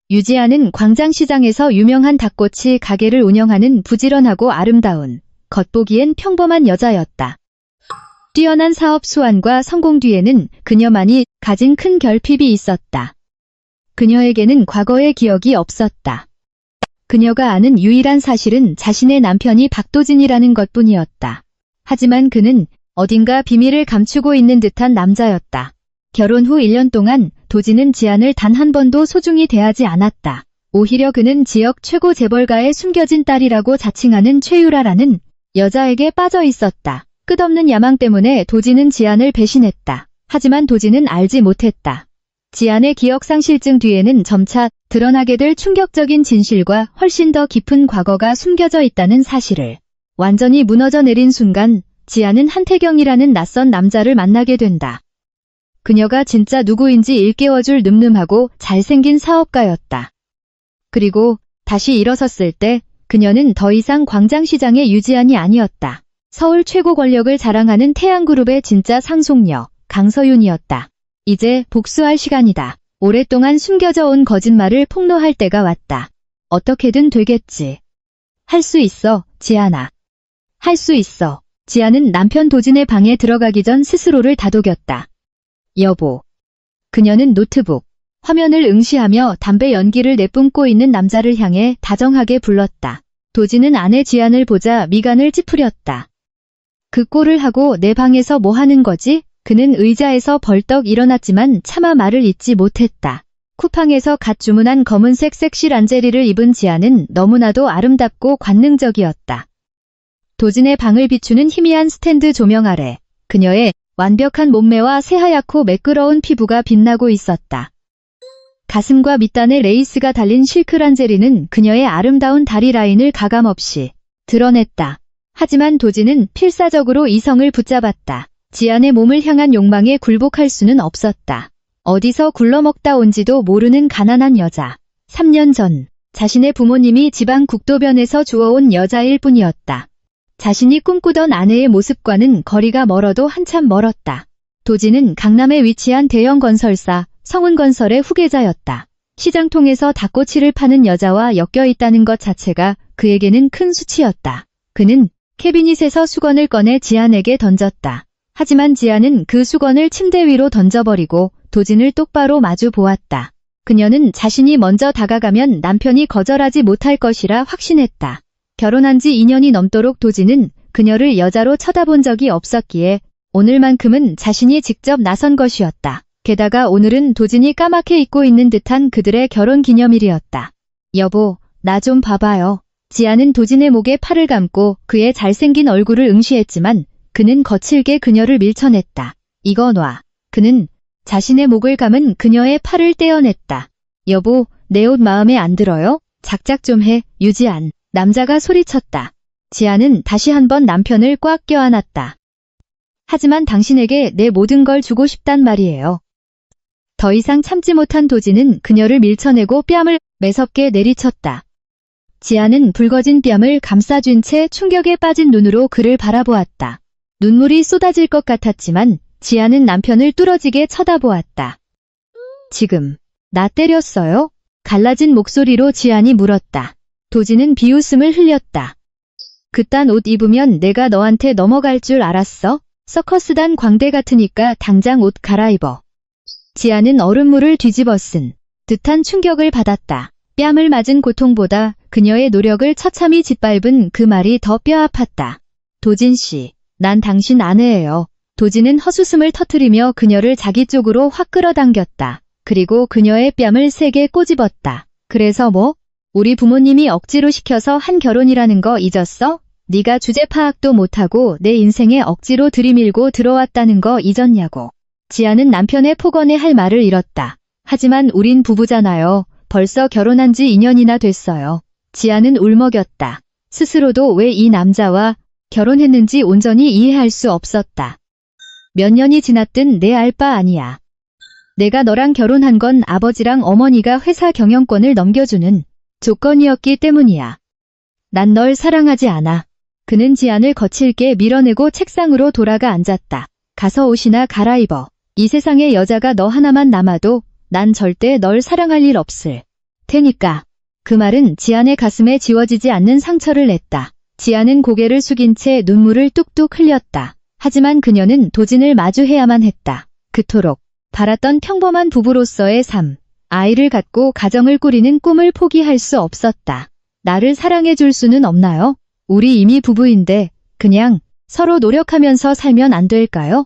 유지아는 광장시장에서 유명한 닭꼬치 가게를 운영하는 부지런하고 아름다운, 겉보기엔 평범한 여자였다. 뛰어난 사업 수완과 성공 뒤에는 그녀만이 가진 큰 결핍이 있었다. 그녀에게는 과거의 기억이 없었다. 그녀가 아는 유일한 사실은 자신의 남편이 박도진이라는 것뿐이었다. 하지만 그는 어딘가 비밀을 감추고 있는 듯한 남자였다. 결혼 후 1년 동안 도진은 지안을 단 한 번도 소중히 대하지 않았다. 오히려 그는 지역 최고 재벌가의 숨겨진 딸이라고 자칭하는 최유라라는 여자에게 빠져 있었다. 끝없는 야망 때문에 도진은 지안을 배신했다. 하지만 도진은 알지 못했다. 지안의 기억상실증 뒤에는 점차 드러나게 될 충격적인 진실과 훨씬 더 깊은 과거가 숨겨져 있다는 사실을. 완전히 무너져 내린 순간 지안은 한태경이라는 낯선 남자를 만나게 된다. 그녀가 진짜 누구인지 일깨워줄 늠름하고 잘생긴 사업가였다. 그리고 다시 일어섰을 때 그녀는 더 이상 광장시장의 유지안이 아니었다. 서울 최고 권력을 자랑하는 태양그룹의 진짜 상속녀, 강서윤이었다. 이제 복수할 시간이다. 오랫동안 숨겨져 온 거짓말을 폭로할 때가 왔다. 어떻게든 되겠지. 할 수 있어, 지안아. 할 수 있어. 지안은 남편 도진의 방에 들어가기 전 스스로를 다독였다. 여보. 그녀는 노트북, 화면을 응시하며 담배 연기를 내뿜고 있는 남자를 향해 다정하게 불렀다. 도진은 아내 지안을 보자 미간을 찌푸렸다. 그 꼴을 하고 내 방에서 뭐 하는 거지? 그는 의자에서 벌떡 일어났지만 차마 말을 잇지 못했다. 쿠팡에서 갓 주문한 검은색 섹시 란제리를 입은 지안은 너무나도 아름답고 관능적이었다. 도진의 방을 비추는 희미한 스탠드 조명 아래 그녀의 완벽한 몸매와 새하얗고 매끄러운 피부가 빛나고 있었다. 가슴과 밑단에 레이스가 달린 실크 란제리는 그녀의 아름다운 다리 라인을 가감없이 드러냈다. 하지만 도진은 필사적으로 이성을 붙잡았다. 지안의 몸을 향한 욕망에 굴복할 수는 없었다. 어디서 굴러먹다 온지도 모르는 가난한 여자. 3년 전 자신의 부모님이 지방 국도변에서 주워온 여자일 뿐이었다. 자신이 꿈꾸던 아내의 모습과는 거리가 멀어도 한참 멀었다. 도진은 강남에 위치한 대형 건설사 성운건설의 후계자였다. 시장통에서 닭꼬치를 파는 여자와 엮여 있다는 것 자체가 그에게는 큰 수치였다. 그는 캐비닛에서 수건을 꺼내 지안에게 던졌다. 하지만 지안은 그 수건을 침대 위로 던져버리고 도진을 똑바로 마주 보았다. 그녀는 자신이 먼저 다가가면 남편이 거절하지 못할 것이라 확신했다. 결혼한 지 2년이 넘도록 도진은 그녀를 여자로 쳐다본 적이 없었기에 오늘만큼은 자신이 직접 나선 것이었다. 게다가 오늘은 도진이 까맣게 잊고 있는 듯한 그들의 결혼 기념일이었다. 여보, 나 좀 봐봐요. 지안은 도진의 목에 팔을 감고 그의 잘생긴 얼굴을 응시했지만 그는 거칠게 그녀를 밀쳐냈다. 이거 놔. 그는 자신의 목을 감은 그녀의 팔을 떼어냈다. 여보, 내 옷 마음에 안 들어요? 작작 좀 해, 유지안. 남자가 소리쳤다. 지안은 다시 한번 남편을 꽉 껴안았다. 하지만 당신에게 내 모든 걸 주고 싶단 말이에요. 더 이상 참지 못한 도진은 그녀를 밀쳐내고 뺨을 매섭게 내리쳤다. 지안은 붉어진 뺨을 감싸쥔 채 충격에 빠진 눈으로 그를 바라보았다. 눈물이 쏟아질 것 같았지만 지안은 남편을 뚫어지게 쳐다보았다. 지금 나 때렸어요? 갈라진 목소리로 지안이 물었다. 도진은 비웃음을 흘렸다. 그딴 옷 입으면 내가 너한테 넘어갈 줄 알았어? 서커스단 광대 같으니까 당장 옷 갈아입어. 지안은 얼음물을 뒤집어 쓴 듯한 충격을 받았다. 뺨을 맞은 고통보다 그녀의 노력을 처참히 짓밟은 그 말이 더 뼈아팠다. 도진 씨, 난 당신 아내예요. 도진은 헛웃음을 터뜨리며 그녀를 자기 쪽으로 확 끌어당겼다. 그리고 그녀의 뺨을 세게 꼬집었다. 그래서 뭐? 우리 부모님이 억지로 시켜서 한 결혼이라는 거 잊었어? 네가 주제 파악도 못하고 내 인생에 억지로 들이밀고 들어왔다는 거 잊었냐고. 지안은 남편의 폭언에 할 말을 잃었다. 하지만 우린 부부잖아요. 벌써 결혼한 지 2년이나 됐어요. 지안은 울먹였다. 스스로도 왜 이 남자와 결혼했는지 온전히 이해할 수 없었다. 몇 년이 지났든 내 알 바 아니야. 내가 너랑 결혼한 건 아버지랑 어머니가 회사 경영권을 넘겨주는 조건이었기 때문이야. 난 널 사랑하지 않아. 그는 지안을 거칠게 밀어내고 책상으로 돌아가 앉았다. 가서 옷이나 갈아입어. 이 세상에 여자가 너 하나만 남아도 난 절대 널 사랑할 일 없을 테니까. 그 말은 지안의 가슴에 지워지지 않는 상처를 냈다. 지안은 고개를 숙인 채 눈물을 뚝뚝 흘렸다. 하지만 그녀는 도진을 마주해야만 했다. 그토록 바랐던 평범한 부부로서의 삶, 아이를 갖고 가정을 꾸리는 꿈을 포기할 수 없었다. 나를 사랑해 줄 수는 없나요? 우리 이미 부부인데 그냥 서로 노력하면서 살면 안 될까요?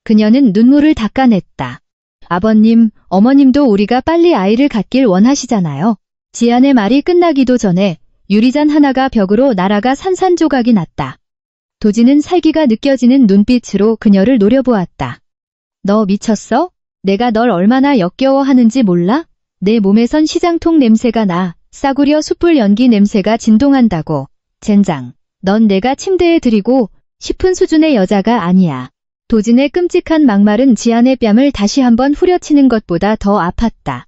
그녀는 눈물을 닦아냈다. 아버님, 어머님도 우리가 빨리 아이를 갖길 원하시잖아요. 지안의 말이 끝나기도 전에 유리잔 하나가 벽으로 날아가 산산조각이 났다. 도진은 살기가 느껴지는 눈빛으로 그녀를 노려보았다. 너 미쳤어? 내가 널 얼마나 역겨워하는지 몰라? 내 몸에선 시장통 냄새가 나. 싸구려 숯불 연기 냄새가 진동한다고. 젠장. 넌 내가 침대에 들이고 싶은 수준의 여자가 아니야. 도진의 끔찍한 막말은 지안의 뺨을 다시 한번 후려치는 것보다 더 아팠다.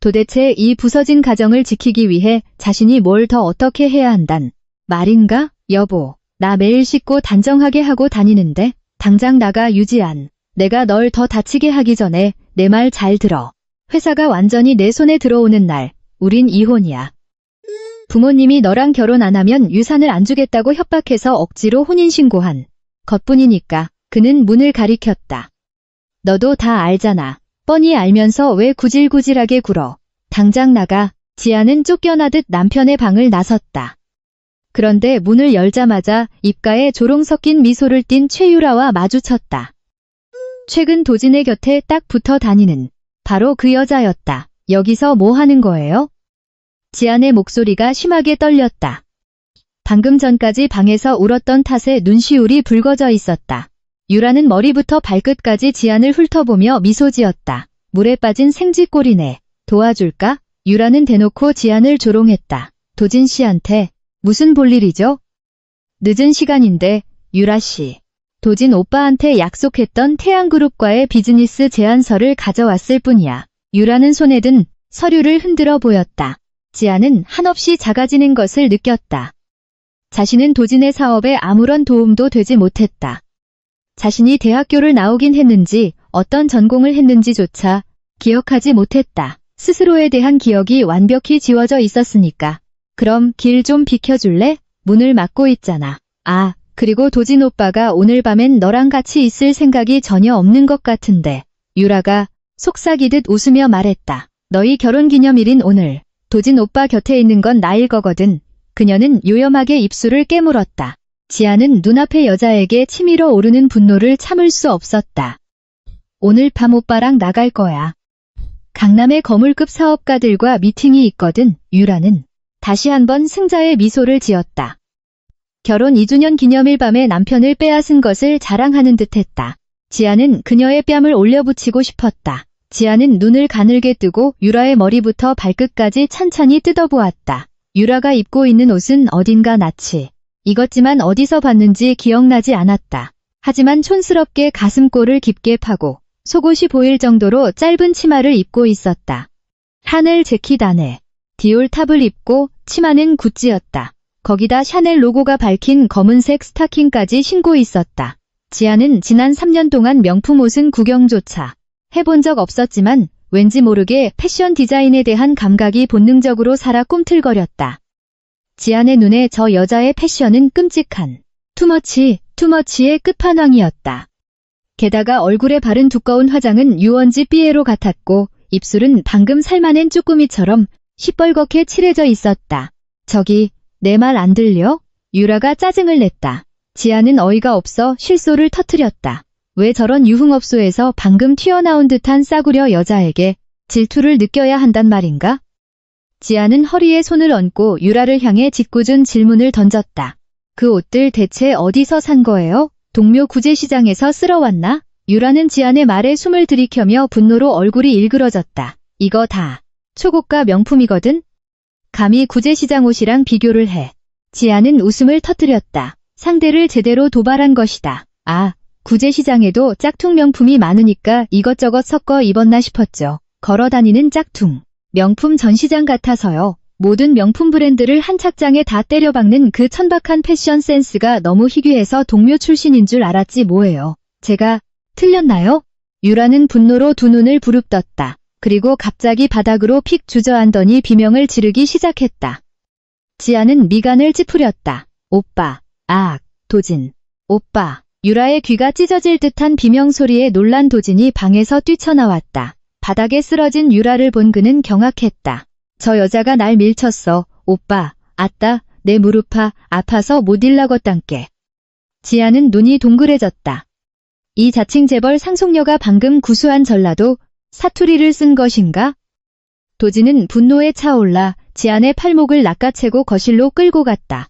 도대체 이 부서진 가정을 지키기 위해 자신이 뭘 더 어떻게 해야 한단 말인가? 여보, 나 매일 씻고 단정하게 하고 다니는데 당장 나가. 유지안. 내가 널 더 다치게 하기 전에 내 말 잘 들어. 회사가 완전히 내 손에 들어오는 날 우린 이혼이야. 부모님이 너랑 결혼 안 하면 유산을 안 주겠다고 협박해서 억지로 혼인신고한 것뿐이니까. 그는 문을 가리켰다. 너도 다 알잖아. 뻔히 알면서 왜 구질구질하게 굴어. 당장 나가. 지안은 쫓겨나듯 남편의 방을 나섰다. 그런데 문을 열자마자 입가에 조롱 섞인 미소를 띤 최유라와 마주쳤다. 최근 도진의 곁에 딱 붙어 다니는 바로 그 여자였다. 여기서 뭐 하는 거예요? 지안의 목소리가 심하게 떨렸다. 방금 전까지 방에서 울었던 탓에 눈시울이 붉어져 있었다. 유라는 머리부터 발끝까지 지안을 훑어보며 미소 지었다. 물에 빠진 생쥐꼴이네. 도와줄까? 유라는 대놓고 지안을 조롱했다. 도진 씨한테 무슨 볼일이죠? 늦은 시간인데 유라 씨. 도진 오빠한테 약속했던 태양그룹과의 비즈니스 제안서를 가져왔을 뿐이야. 유라는 손에 든 서류를 흔들어 보였다. 지안은 한없이 작아지는 것을 느꼈다. 자신은 도진의 사업에 아무런 도움도 되지 못했다. 자신이 대학교를 나오긴 했는지 어떤 전공을 했는지조차 기억하지 못했다. 스스로에 대한 기억이 완벽히 지워져 있었으니까. 그럼 길 좀 비켜줄래? 문을 막고 있잖아. 아, 그리고 도진 오빠가 오늘 밤엔 너랑 같이 있을 생각이 전혀 없는 것 같은데. 유라가 속삭이듯 웃으며 말했다. 너희 결혼기념일인 오늘 도진 오빠 곁에 있는 건 나일 거거든. 그녀는 요염하게 입술을 깨물었다. 지안은 눈앞의 여자에게 치밀어 오르는 분노를 참을 수 없었다. 오늘 밤 오빠랑 나갈 거야. 강남의 거물급 사업가들과 미팅이 있거든. 유라는 다시 한번 승자의 미소를 지었다. 결혼 2주년 기념일 밤에 남편을 빼앗은 것을 자랑하는 듯했다. 지안은 그녀의 뺨을 올려붙이고 싶었다. 지안은 눈을 가늘게 뜨고 유라의 머리부터 발끝까지 찬찬히 뜯어보았다. 유라가 입고 있는 옷은 어딘가 낯이 익었지만 어디서 봤는지 기억나지 않았다. 하지만 촌스럽게 가슴골을 깊게 파고 속옷이 보일 정도로 짧은 치마를 입고 있었다. 샤넬 재킷 안에 디올 탑을 입고 치마는 구찌였다. 거기다 샤넬 로고가 밝힌 검은색 스타킹까지 신고 있었다. 지안은 지난 3년 동안 명품 옷은 구경조차 해본 적 없었지만 왠지 모르게 패션 디자인에 대한 감각이 본능적으로 살아 꿈틀거렸다. 지안의 눈에 저 여자의 패션은 끔찍한 투머치의 끝판왕이었다. 게다가 얼굴에 바른 두꺼운 화장은 유원지 삐에로 같았고 입술은 방금 삶아낸 쭈꾸미처럼 시뻘겋게 칠해져 있었다. 저기 내 말 안 들려? 유라가 짜증을 냈다. 지안은 어이가 없어 실소를 터뜨렸다. 왜 저런 유흥업소에서 방금 튀어나온 듯한 싸구려 여자에게 질투를 느껴야 한단 말인가? 지안은 허리에 손을 얹고 유라를 향해 짓궂은 질문을 던졌다. 그 옷들 대체 어디서 산 거예요? 동묘 구제시장에서 쓸어왔나? 유라는 지안의 말에 숨을 들이켜며 분노로 얼굴이 일그러졌다. 이거 다 초고가 명품이거든? 감히 구제시장 옷이랑 비교를 해. 지안은 웃음을 터뜨렸다. 상대를 제대로 도발한 것이다. 아, 구제시장에도 짝퉁 명품이 많으니까 이것저것 섞어 입었나 싶었죠. 걸어다니는 짝퉁. 명품 전시장 같아서요. 모든 명품 브랜드를 한 착장에 다 때려박는 그 천박한 패션 센스가 너무 희귀해서 동묘 출신인 줄 알았지 뭐예요. 제가 틀렸나요? 유라는 분노로 두 눈을 부릅떴다. 그리고 갑자기 바닥으로 픽 주저앉더니 비명을 지르기 시작했다. 지아는 미간을 찌푸렸다. 오빠, 도진, 오빠. 유라의 귀가 찢어질 듯한 비명소리에 놀란 도진이 방에서 뛰쳐나왔다. 바닥에 쓰러진 유라를 본 그는 경악했다. 저 여자가 날 밀쳤어. 오빠, 아따, 내 무릎아, 아파서 못 일나겄단께. 지아는 눈이 동그래졌다. 이 자칭 재벌 상속녀가 방금 구수한 전라도 사투리를 쓴 것인가? 도진은 분노에 차올라 지안의 팔목을 낚아채고 거실로 끌고 갔다.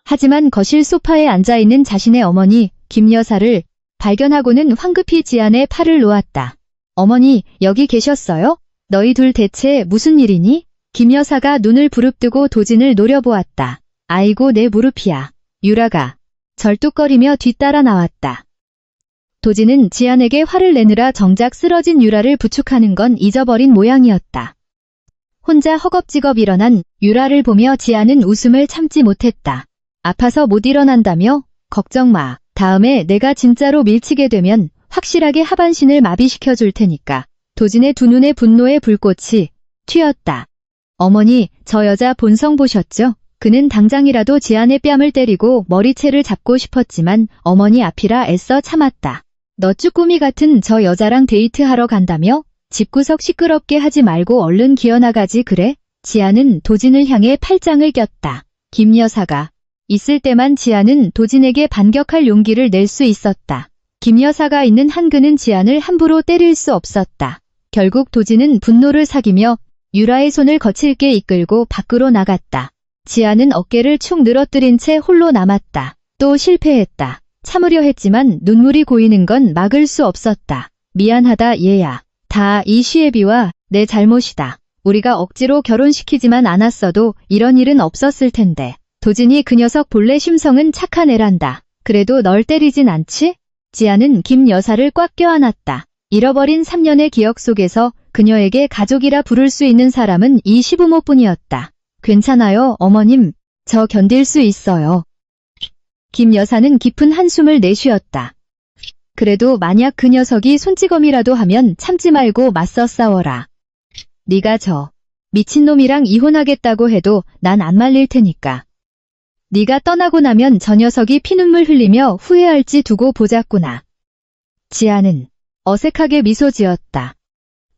하지만 거실 소파에 앉아있는 자신의 어머니 김 여사를 발견하고는 황급히 지안의 팔을 놓았다. 어머니, 여기 계셨어요? 너희 둘 대체 무슨 일이니? 김 여사가 눈을 부릅뜨고 도진을 노려보았다. 아이고 내 무릎이야. 유라가 절뚝거리며 뒤따라 나왔다. 도진은 지안에게 화를 내느라 정작 쓰러진 유라를 부축하는 건 잊어버린 모양이었다. 혼자 허겁지겁 일어난 유라를 보며 지안은 웃음을 참지 못했다. 아파서 못 일어난다며? 걱정 마. 다음에 내가 진짜로 밀치게 되면 확실하게 하반신을 마비시켜줄 테니까. 도진의 두 눈에 분노의 불꽃이 튀었다. 어머니, 저 여자 본성 보셨죠? 그는 당장이라도 지안의 뺨을 때리고 머리채를 잡고 싶었지만 어머니 앞이라 애써 참았다. 너 쭈꾸미 같은 저 여자랑 데이트하러 간다며? 집구석 시끄럽게 하지 말고 얼른 기어나가지 그래? 지안은 도진을 향해 팔짱을 꼈다. 김 여사가 있을 때만 지안은 도진에게 반격할 용기를 낼 수 있었다. 김 여사가 있는 한 그는 지안을 함부로 때릴 수 없었다. 결국 도진은 분노를 사기며 유라의 손을 거칠게 이끌고 밖으로 나갔다. 지안은 어깨를 축 늘어뜨린 채 홀로 남았다. 또 실패했다. 참으려 했지만 눈물이 고이는 건 막을 수 없었다. 미안하다 얘야. 다 이 시애비와 내 잘못이다. 우리가 억지로 결혼시키지만 않았어도 이런 일은 없었을 텐데. 도진이 그 녀석 본래 심성은 착한 애란다. 그래도 널 때리진 않지? 지아는 김 여사를 꽉 껴안았다. 잃어버린 3년의 기억 속에서 그녀에게 가족이라 부를 수 있는 사람은 이 시부모뿐이었다. 괜찮아요, 어머님. 저 견딜 수 있어요. 김 여사는 깊은 한숨을 내쉬었다. 그래도 만약 그 녀석이 손찌검이라도 하면 참지 말고 맞서 싸워라. 네가 저 미친놈이랑 이혼하겠다고 해도 난 안 말릴 테니까. 네가 떠나고 나면 저 녀석이 피눈물 흘리며 후회할지 두고 보자꾸나. 지아는 어색하게 미소 지었다.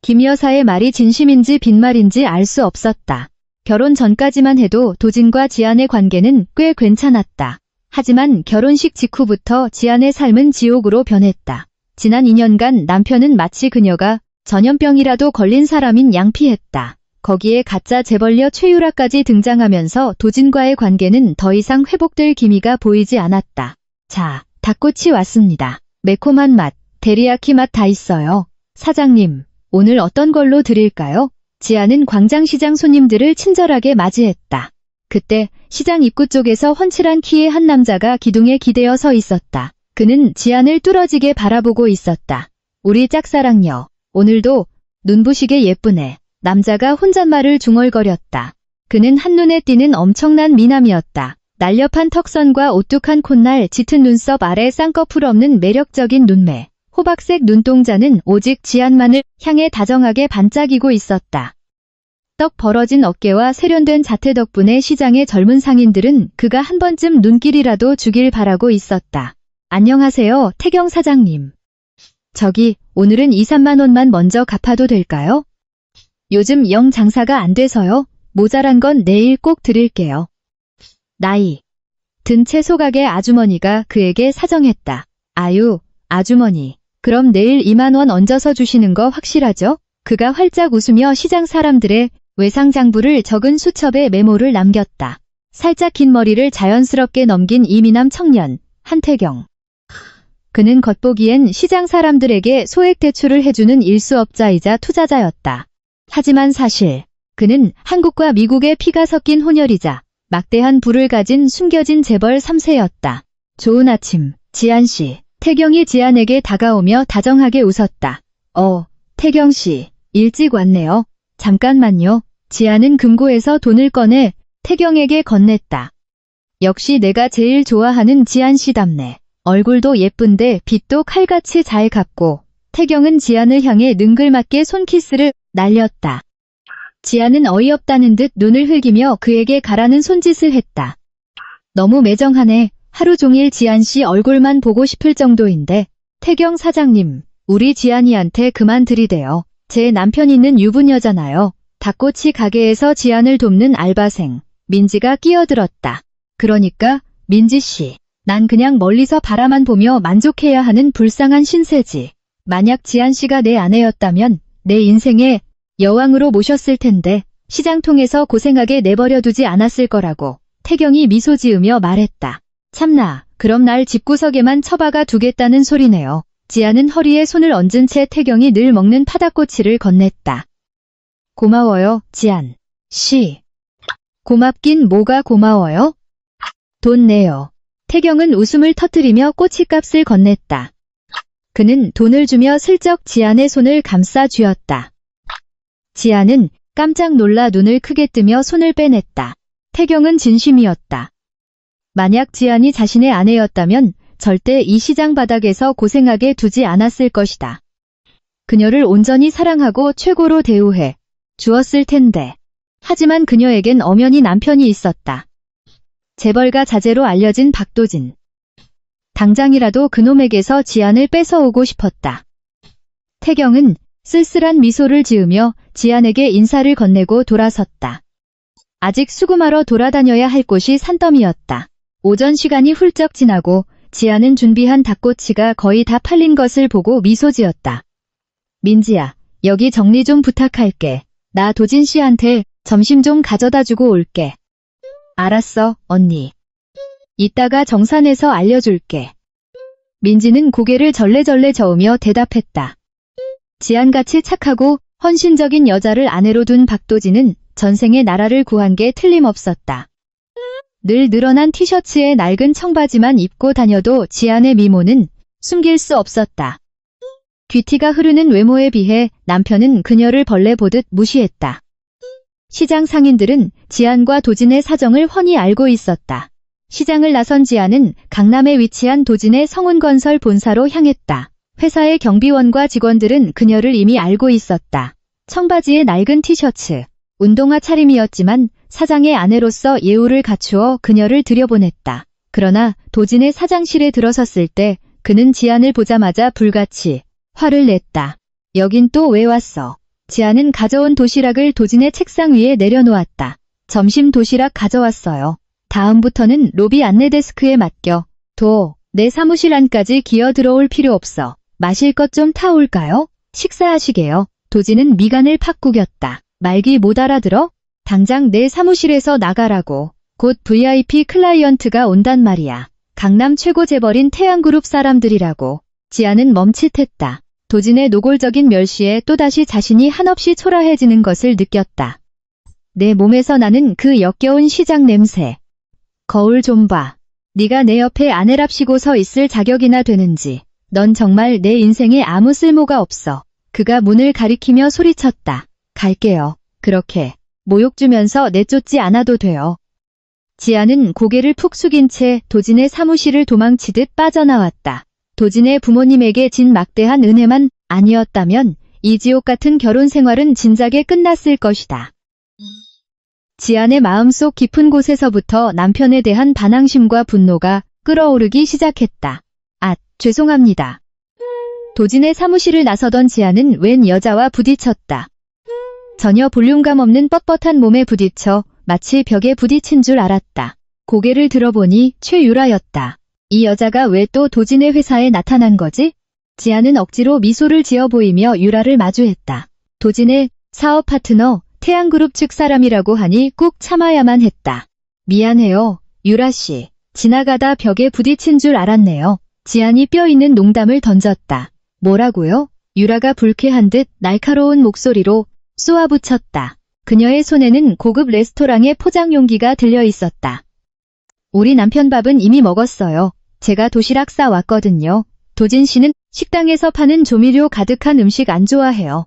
김 여사의 말이 진심인지 빈말인지 알 수 없었다. 결혼 전까지만 해도 도진과 지안의 관계는 꽤 괜찮았다. 하지만 결혼식 직후부터 지안의 삶은 지옥으로 변했다. 지난 2년간 남편은 마치 그녀가 전염병이라도 걸린 사람인 양피했다. 거기에 가짜 재벌녀 최유라까지 등장하면서 도진과의 관계는 더 이상 회복될 기미가 보이지 않았다. 자, 닭꼬치 왔습니다. 매콤한 맛, 데리야키 맛 다 있어요. 사장님, 오늘 어떤 걸로 드릴까요? 지아는 광장시장 손님들을 친절하게 맞이했다. 그때 시장 입구 쪽에서 훤칠한 키의 한 남자가 기둥에 기대어 서 있었다. 그는 지안을 뚫어지게 바라보고 있었다. 우리 짝사랑녀, 오늘도 눈부시게 예쁘네. 남자가 혼잣말을 중얼거렸다. 그는 한눈에 띄는 엄청난 미남이었다. 날렵한 턱선과 오뚝한 콧날, 짙은 눈썹 아래 쌍꺼풀 없는 매력적인 눈매. 호박색 눈동자는 오직 지안만을 향해 다정하게 반짝이고 있었다. 떡 벌어진 어깨와 세련된 자태 덕분에 시장의 젊은 상인들은 그가 한 번쯤 눈길이라도 주길 바라고 있었다. 안녕하세요, 태경 사장님. 저기, 오늘은 2, 3만 원만 먼저 갚아도 될까요? 요즘 영 장사가 안 돼서요. 모자란 건 내일 꼭 드릴게요. 나이 든 채소가게 아주머니가 그에게 사정했다. 아유, 아주머니. 그럼 내일 2만 원 얹어서 주시는 거 확실하죠? 그가 활짝 웃으며 시장 사람들의 외상장부를 적은 수첩에 메모를 남겼다. 살짝 긴 머리를 자연스럽게 넘긴 이미남 청년, 한태경. 그는 겉보기엔 시장 사람들에게 소액 대출을 해주는 일수업자이자 투자자였다. 하지만 사실 그는 한국과 미국의 피가 섞인 혼혈이자 막대한 부를 가진 숨겨진 재벌 3세였다. 좋은 아침, 지안씨. 태경이 지안에게 다가오며 다정하게 웃었다. 태경씨, 일찍 왔네요. 잠깐만요. 지안은 금고에서 돈을 꺼내 태경에게 건넸다. 역시 내가 제일 좋아하는 지안씨답네. 얼굴도 예쁜데 빚도 칼같이 잘 갚고 태경은 지안을 향해 능글맞게 손키스를 날렸다. 지안은 어이없다는 듯 눈을 흘기며 그에게 가라는 손짓을 했다. 너무 매정하네. 하루 종일 지안 씨 얼굴만 보고 싶을 정도인데. 태경 사장님, 우리 지안이한테 그만 들이대요. 제 남편 있는 유부녀잖아요. 닭꼬치 가게에서 지안을 돕는 알바생 민지가 끼어들었다. 그러니까 민지 씨, 난 그냥 멀리서 바라만 보며 만족해야 하는 불쌍한 신세지. 만약 지안 씨가 내 아내였다면 내 인생의 여왕으로 모셨을 텐데 시장통에서 고생하게 내버려 두지 않았을 거라고 태경이 미소 지으며 말했다. 참나, 그럼 날 집구석에만 처박아 두겠다는 소리네요. 지안은 허리에 손을 얹은 채 태경이 늘 먹는 파닭꼬치를 건넸다. 고마워요, 지안 씨. 고맙긴 뭐가 고마워요? 돈 내요. 태경은 웃음을 터뜨리며 꼬치값을 건넸다. 그는 돈을 주며 슬쩍 지안의 손을 감싸 쥐었다. 지안은 깜짝 놀라 눈을 크게 뜨며 손을 빼냈다. 태경은 진심이었다. 만약 지안이 자신의 아내였다면 절대 이 시장 바닥에서 고생하게 두지 않았을 것이다. 그녀를 온전히 사랑하고 최고로 대우해 주었을 텐데. 하지만 그녀에겐 엄연히 남편이 있었다. 재벌가 자제로 알려진 박도진. 당장이라도 그놈에게서 지안을 뺏어오고 싶었다. 태경은 쓸쓸한 미소를 지으며 지안에게 인사를 건네고 돌아섰다. 아직 수금하러 돌아다녀야 할 곳이 산더미였다. 오전 시간이 훌쩍 지나고 지안은 준비한 닭꼬치가 거의 다 팔린 것을 보고 미소 지었다. 민지야, 여기 정리 좀 부탁할게. 나 도진 씨한테 점심 좀 가져다 주고 올게. 알았어, 언니. 이따가 정산해서 알려줄게. 민지는 고개를 절레절레 저으며 대답했다. 지안같이 착하고 헌신적인 여자를 아내로 둔 박도진은 전생에 나라를 구한 게 틀림없었다. 늘 늘어난 티셔츠에 낡은 청바지만 입고 다녀도 지안의 미모는 숨길 수 없었다. 귀티가 흐르는 외모에 비해 남편은 그녀를 벌레 보듯 무시했다. 시장 상인들은 지안과 도진의 사정을 훤히 알고 있었다. 시장을 나선 지안은 강남에 위치한 도진의 성운건설 본사로 향했다. 회사의 경비원과 직원들은 그녀를 이미 알고 있었다. 청바지에 낡은 티셔츠, 운동화 차림이었지만 사장의 아내로서 예우를 갖추어 그녀를 들여보냈다. 그러나 도진의 사장실에 들어섰을 때 그는 지안을 보자마자 불같이 화를 냈다. 여긴 또 왜 왔어? 지안은 가져온 도시락을 도진의 책상 위에 내려놓았다. 점심 도시락 가져왔어요. 다음부터는 로비 안내데스크에 맡겨. 내 사무실 안까지 기어 들어올 필요 없어. 마실 것 좀 타올까요? 식사하시게요. 도진은 미간을 팍 구겼다. 말기 못 알아들어? 당장 내 사무실에서 나가라고. 곧 VIP 클라이언트가 온단 말이야. 강남 최고 재벌인 태양그룹 사람들이라고. 지안은 멈칫했다. 도진의 노골적인 멸시에 또다시 자신이 한없이 초라해지는 것을 느꼈다. 내 몸에서 나는 그 역겨운 시장 냄새. 거울 좀 봐. 네가 내 옆에 아내랍시고 서 있을 자격이나 되는지. 넌 정말 내 인생에 아무 쓸모가 없어. 그가 문을 가리키며 소리쳤다. 갈게요. 그렇게 모욕 주면서 내쫓지 않아도 돼요. 지안은 고개를 푹 숙인 채 도진의 사무실을 도망치듯 빠져나왔다. 도진의 부모님에게 진 막대한 은혜만 아니었다면 이 지옥 같은 결혼 생활은 진작에 끝났을 것이다. 지안의 마음속 깊은 곳에서부터 남편에 대한 반항심과 분노가 끓어오르기 시작했다. 죄송합니다. 도진의 사무실을 나서던 지안은 웬 여자와 부딪혔다. 전혀 볼륨감 없는 뻣뻣한 몸에 부딪혀 마치 벽에 부딪힌 줄 알았다. 고개를 들어보니 최유라였다. 이 여자가 왜 또 도진의 회사에 나타난 거지? 지안은 억지로 미소를 지어 보이며 유라를 마주했다. 도진의 사업 파트너 태양그룹 측 사람이라고 하니 꾹 참아야만 했다. 미안해요, 유라씨. 지나가다 벽에 부딪힌 줄 알았네요. 지안이 뼈있는 농담을 던졌다. 뭐라고요? 유라가 불쾌한 듯 날카로운 목소리로 쏘아붙였다. 그녀의 손에는 고급 레스토랑의 포장 용기가 들려 있었다. 우리 남편 밥은 이미 먹었어요. 제가 도시락 싸왔거든요. 도진 씨는 식당에서 파는 조미료 가득한 음식 안 좋아해요.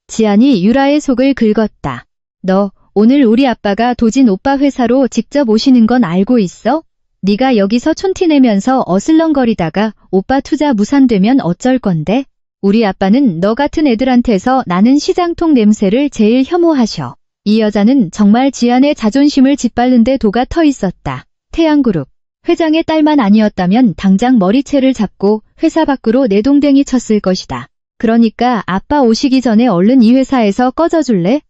지안이 유라의 속을 긁었다. 너 오늘 우리 아빠가 도진 오빠 회사로 직접 오시는 건 알고 있어? 네가 여기서 촌티 내면서 어슬렁거리다가 오빠 투자 무산되면 어쩔 건데? 우리 아빠는 너 같은 애들한테서 나는 시장통 냄새를 제일 혐오하셔. 이 여자는 정말 지안의 자존심을 짓밟는 데 도가 터 있었다. 태양그룹 회장의 딸만 아니었다면 당장 머리채를 잡고 회사 밖으로 내동댕이 쳤을 것이다. 그러니까 아빠 오시기 전에 얼른 이 회사에서 꺼져줄래?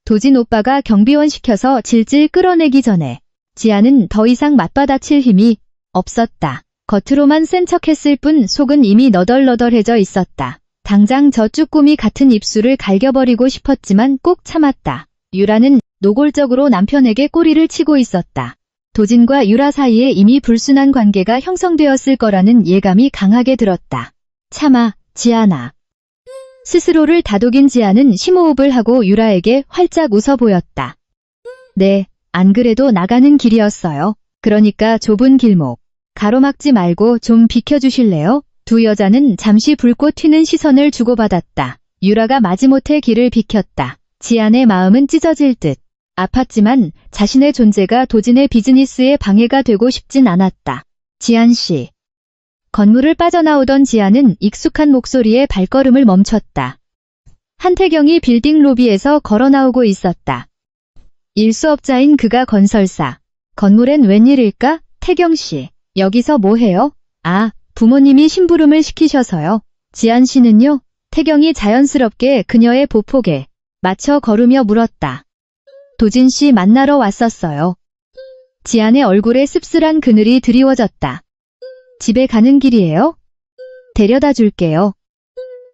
도진 오빠가 경비원 시켜서 질질 끌어내기 전에 지안은 더 이상 맞받아칠 힘이 없었다. 겉으로만 센 척했을 뿐 속은 이미 너덜너덜해져 있었다. 당장 저 쭈꾸미 같은 입술을 갈겨버리고 싶었지만 꼭 참았다. 유라는 노골적으로 남편에게 꼬리를 치고 있었다. 도진과 유라 사이에 이미 불순한 관계가 형성되었을 거라는 예감이 강하게 들었다. 참아, 지안아. 스스로를 다독인 지안은 심호흡을 하고 유라에게 활짝 웃어 보였다. 네, 안 그래도 나가는 길이었어요. 그러니까 좁은 길목. 가로막지 말고 좀 비켜주실래요? 두 여자는 잠시 불꽃 튀는 시선을 주고받았다. 유라가 마지못해 길을 비켰다. 지안의 마음은 찢어질 듯 아팠지만 자신의 존재가 도진의 비즈니스에 방해가 되고 싶진 않았다. 지안 씨. 건물을 빠져나오던 지안은 익숙한 목소리에 발걸음을 멈췄다. 한태경이 빌딩 로비에서 걸어 나오고 있었다. 일수업자인 그가 건설사. 건물엔 웬일일까? 태경 씨. 여기서 뭐 해요? 아, 부모님이 심부름을 시키셔서요. 지안 씨는요? 태경이 자연스럽게 그녀의 보폭에 맞춰 걸으며 물었다. 도진 씨 만나러 왔었어요. 지안의 얼굴에 씁쓸한 그늘이 드리워졌다. 집에 가는 길이에요? 데려다 줄게요.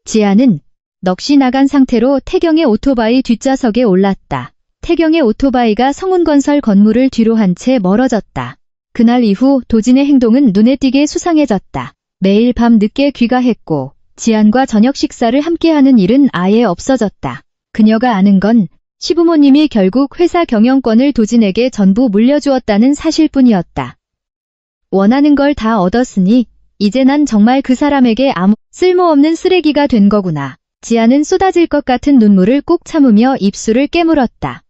지안은 넋이 나간 상태로 태경의 오토바이 뒷좌석에 올랐다. 태경의 오토바이가 성운건설 건물을 뒤로 한 채 멀어졌다. 그날 이후 도진의 행동은 눈에 띄게 수상해졌다. 매일 밤 늦게 귀가했고 지안과 저녁 식사를 함께하는 일은 아예 없어졌다. 그녀가 아는 건 시부모님이 결국 회사 경영권을 도진에게 전부 물려주었다는 사실뿐이었다. 원하는 걸 다 얻었으니 이제 난 정말 그 사람에게 아무 쓸모없는 쓰레기가 된 거구나. 지안은 쏟아질 것 같은 눈물을 꾹 참으며 입술을 깨물었다.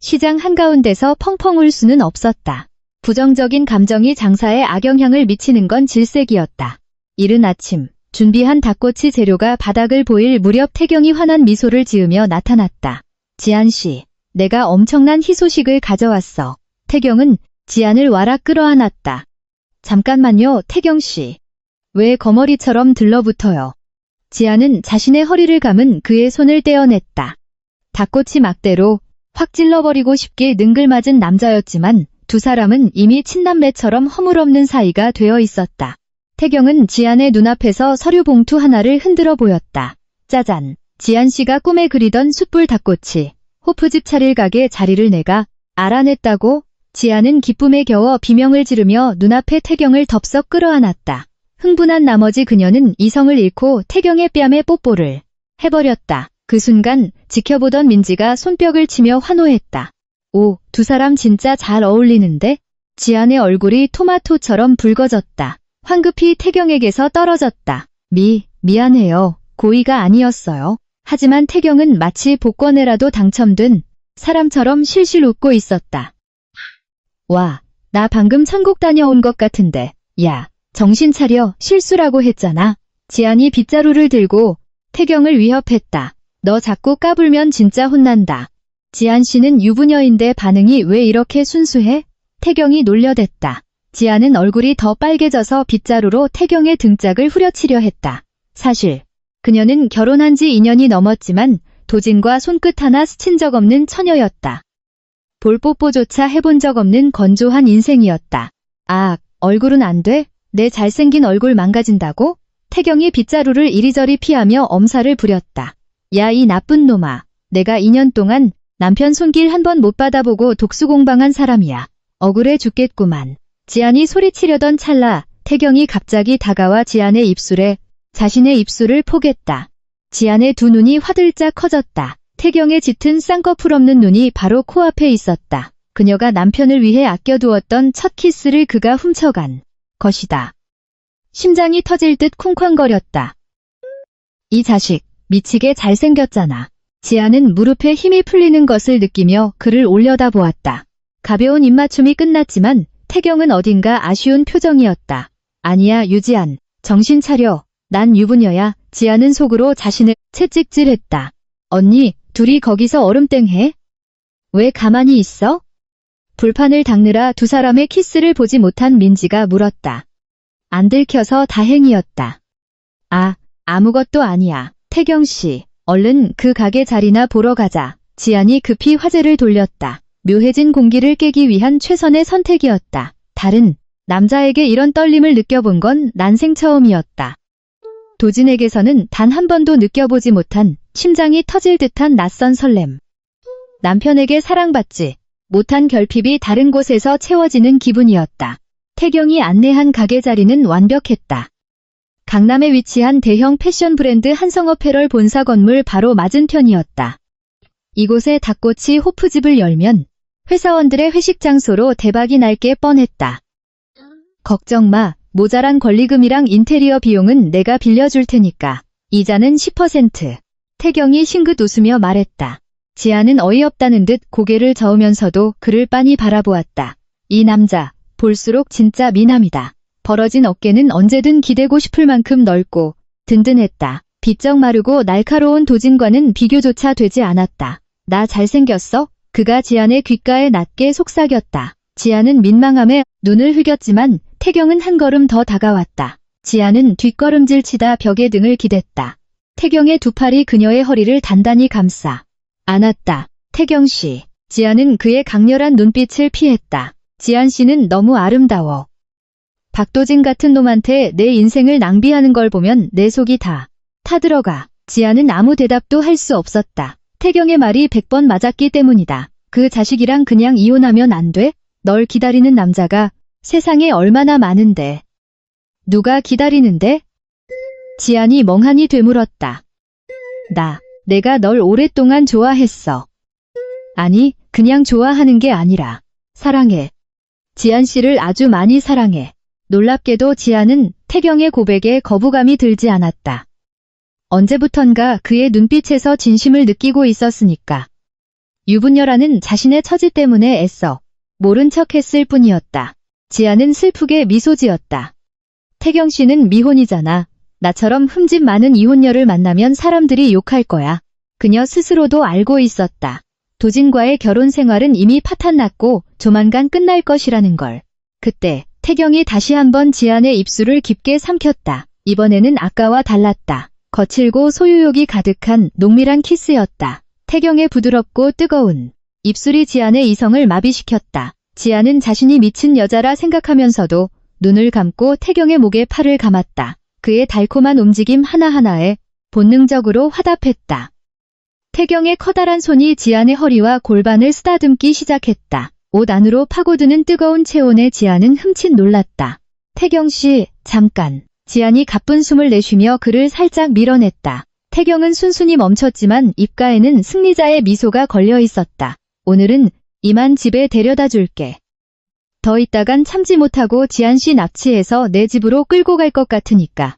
시장 한가운데서 펑펑 울 수는 없었다. 부정적인 감정이 장사에 악영향을 미치는 건 질색이었다. 이른 아침 준비한 닭꼬치 재료가 바닥을 보일 무렵 태경이 환한 미소를 지으며 나타났다. 지안 씨, 내가 엄청난 희소식을 가져왔어. 태경은 지안을 와락 끌어안았다. 잠깐만요, 태경 씨. 왜 거머리처럼 들러붙어요? 지안은 자신의 허리를 감은 그의 손을 떼어냈다. 닭꼬치 막대로 확 찔러버리고 싶게 능글맞은 남자였지만 두 사람은 이미 친남매처럼 허물없는 사이가 되어 있었다. 태경은 지안의 눈앞에서 서류 봉투 하나를 흔들어 보였다. 짜잔, 지안 씨가 꿈에 그리던 숯불 닭꼬치. 호프집 차릴 가게 자리를 내가 알아냈다고? 지안은 기쁨에 겨워 비명을 지르며 눈앞에 태경을 덥석 끌어안았다. 흥분한 나머지 그녀는 이성을 잃고 태경의 뺨에 뽀뽀를 해버렸다. 그 순간 지켜보던 민지가 손뼉을 치며 환호했다. 오, 두 사람 진짜 잘 어울리는데? 지안의 얼굴이 토마토처럼 붉어졌다. 황급히 태경에게서 떨어졌다. 미안해요. 고의가 아니었어요. 하지만 태경은 마치 복권에라도 당첨된 사람처럼 실실 웃고 있었다. 와, 나 방금 천국 다녀온 것 같은데. 야, 정신 차려. 실수라고 했잖아. 지안이 빗자루를 들고 태경을 위협했다. 너 자꾸 까불면 진짜 혼난다. 지안 씨는 유부녀인데 반응이 왜 이렇게 순수해? 태경이 놀려댔다. 지안은 얼굴이 더 빨개져서 빗자루로 태경의 등짝을 후려치려 했다. 사실 그녀는 결혼한 지 2년이 넘었지만 도진과 손끝 하나 스친 적 없는 처녀였다. 볼뽀뽀조차 해본 적 없는 건조한 인생이었다. 아, 얼굴은 안 돼? 내 잘생긴 얼굴 망가진다고? 태경이 빗자루를 이리저리 피하며 엄살을 부렸다. 야, 이 나쁜 놈아. 내가 2년 동안 남편 손길 한 번 못 받아보고 독수공방한 사람이야. 억울해 죽겠구만. 지안이 소리치려던 찰나 태경이 갑자기 다가와 지안의 입술에 자신의 입술을 포겠다. 지안의 두 눈이 화들짝 커졌다. 태경의 짙은 쌍꺼풀 없는 눈이 바로 코앞에 있었다. 그녀가 남편을 위해 아껴두었던 첫 키스를 그가 훔쳐간 것이다. 심장이 터질 듯 쿵쾅거렸다. 이 자식, 미치게 잘생겼잖아. 지안은 무릎에 힘이 풀리는 것을 느끼며 그를 올려다보았다. 가벼운 입맞춤이 끝났지만 태경은 어딘가 아쉬운 표정이었다. 아니야, 유지안. 정신 차려. 난 유부녀야. 지아는 속으로 자신을 채찍질했다. 언니, 둘이 거기서 얼음땡 해? 왜 가만히 있어? 불판을 닦느라 두 사람의 키스를 보지 못한 민지가 물었다. 안 들켜서 다행이었다. 아, 아무것도 아니야. 태경씨, 얼른 그 가게 자리나 보러 가자. 지안이 급히 화제를 돌렸다. 묘해진 공기를 깨기 위한 최선의 선택이었다. 다른 남자에게 이런 떨림을 느껴본 건 난생 처음이었다. 도진에게서는 단 한 번도 느껴보지 못한 심장이 터질 듯한 낯선 설렘. 남편에게 사랑받지 못한 결핍이 다른 곳에서 채워지는 기분이었다. 태경이 안내한 가게 자리는 완벽했다. 강남에 위치한 대형 패션 브랜드 한성어패럴 본사 건물 바로 맞은편이었다. 이곳에 닭꼬치 호프집을 열면 회사원들의 회식 장소로 대박이 날 게 뻔했다. 걱정 마. 모자란 권리금이랑 인테리어 비용은 내가 빌려줄 테니까. 이자는 10%. 태경이 싱긋 웃으며 말했다. 지아는 어이없다는 듯 고개를 저으면서도 그를 빤히 바라보았다. 이 남자, 볼수록 진짜 미남이다. 벌어진 어깨는 언제든 기대고 싶을 만큼 넓고 든든했다. 비쩍 마르고 날카로운 도진과는 비교조차 되지 않았다. 나 잘생겼어? 그가 지안의 귓가에 낮게 속삭였다. 지안은 민망함에 눈을 흘겼지만 태경은 한 걸음 더 다가왔다. 지안은 뒷걸음질 치다 벽에 등을 기댔다. 태경의 두 팔이 그녀의 허리를 단단히 감싸 안았다. 태경씨. 지안은 그의 강렬한 눈빛을 피했다. 지안씨는 너무 아름다워. 박도진 같은 놈한테 내 인생을 낭비하는 걸 보면 내 속이 다 타들어가. 지안은 아무 대답도 할 수 없었다. 태경의 말이 100번 맞았기 때문이다. 그 자식이랑 그냥 이혼하면 안 돼? 널 기다리는 남자가 세상에 얼마나 많은데. 누가 기다리는데? 지안이 멍하니 되물었다. 내가 널 오랫동안 좋아했어. 아니, 그냥 좋아하는 게 아니라 사랑해. 지안 씨를 아주 많이 사랑해. 놀랍게도 지안은 태경의 고백에 거부감이 들지 않았다. 언제부턴가 그의 눈빛에서 진심을 느끼고 있었으니까. 유분열아는 자신의 처지 때문에 애써 모른 척했을 뿐이었다. 지아는 슬프게 미소 지었다. 태경 씨는 미혼이잖아. 나처럼 흠집 많은 이혼녀를 만나면 사람들이 욕할 거야. 그녀 스스로도 알고 있었다. 도진과의 결혼 생활은 이미 파탄났고 조만간 끝날 것이라는 걸. 그때 태경이 다시 한번 지안의 입술을 깊게 삼켰다. 이번에는 아까와 달랐다. 거칠고 소유욕이 가득한 농밀한 키스였다. 태경의 부드럽고 뜨거운 입술이 지안의 이성을 마비시켰다. 지안은 자신이 미친 여자라 생각하면서도 눈을 감고 태경의 목에 팔을 감았다. 그의 달콤한 움직임 하나하나에 본능적으로 화답했다. 태경의 커다란 손이 지안의 허리와 골반을 쓰다듬기 시작했다. 옷 안으로 파고드는 뜨거운 체온에 지안은 흠칫 놀랐다. 태경씨, 잠깐. 지안이 가쁜 숨을 내쉬며 그를 살짝 밀어냈다. 태경은 순순히 멈췄지만 입가에는 승리자의 미소가 걸려 있었다. 오늘은 이만 집에 데려다 줄게. 더 있다간 참지 못하고 지안씨 납치해서 내 집으로 끌고 갈 것 같으니까.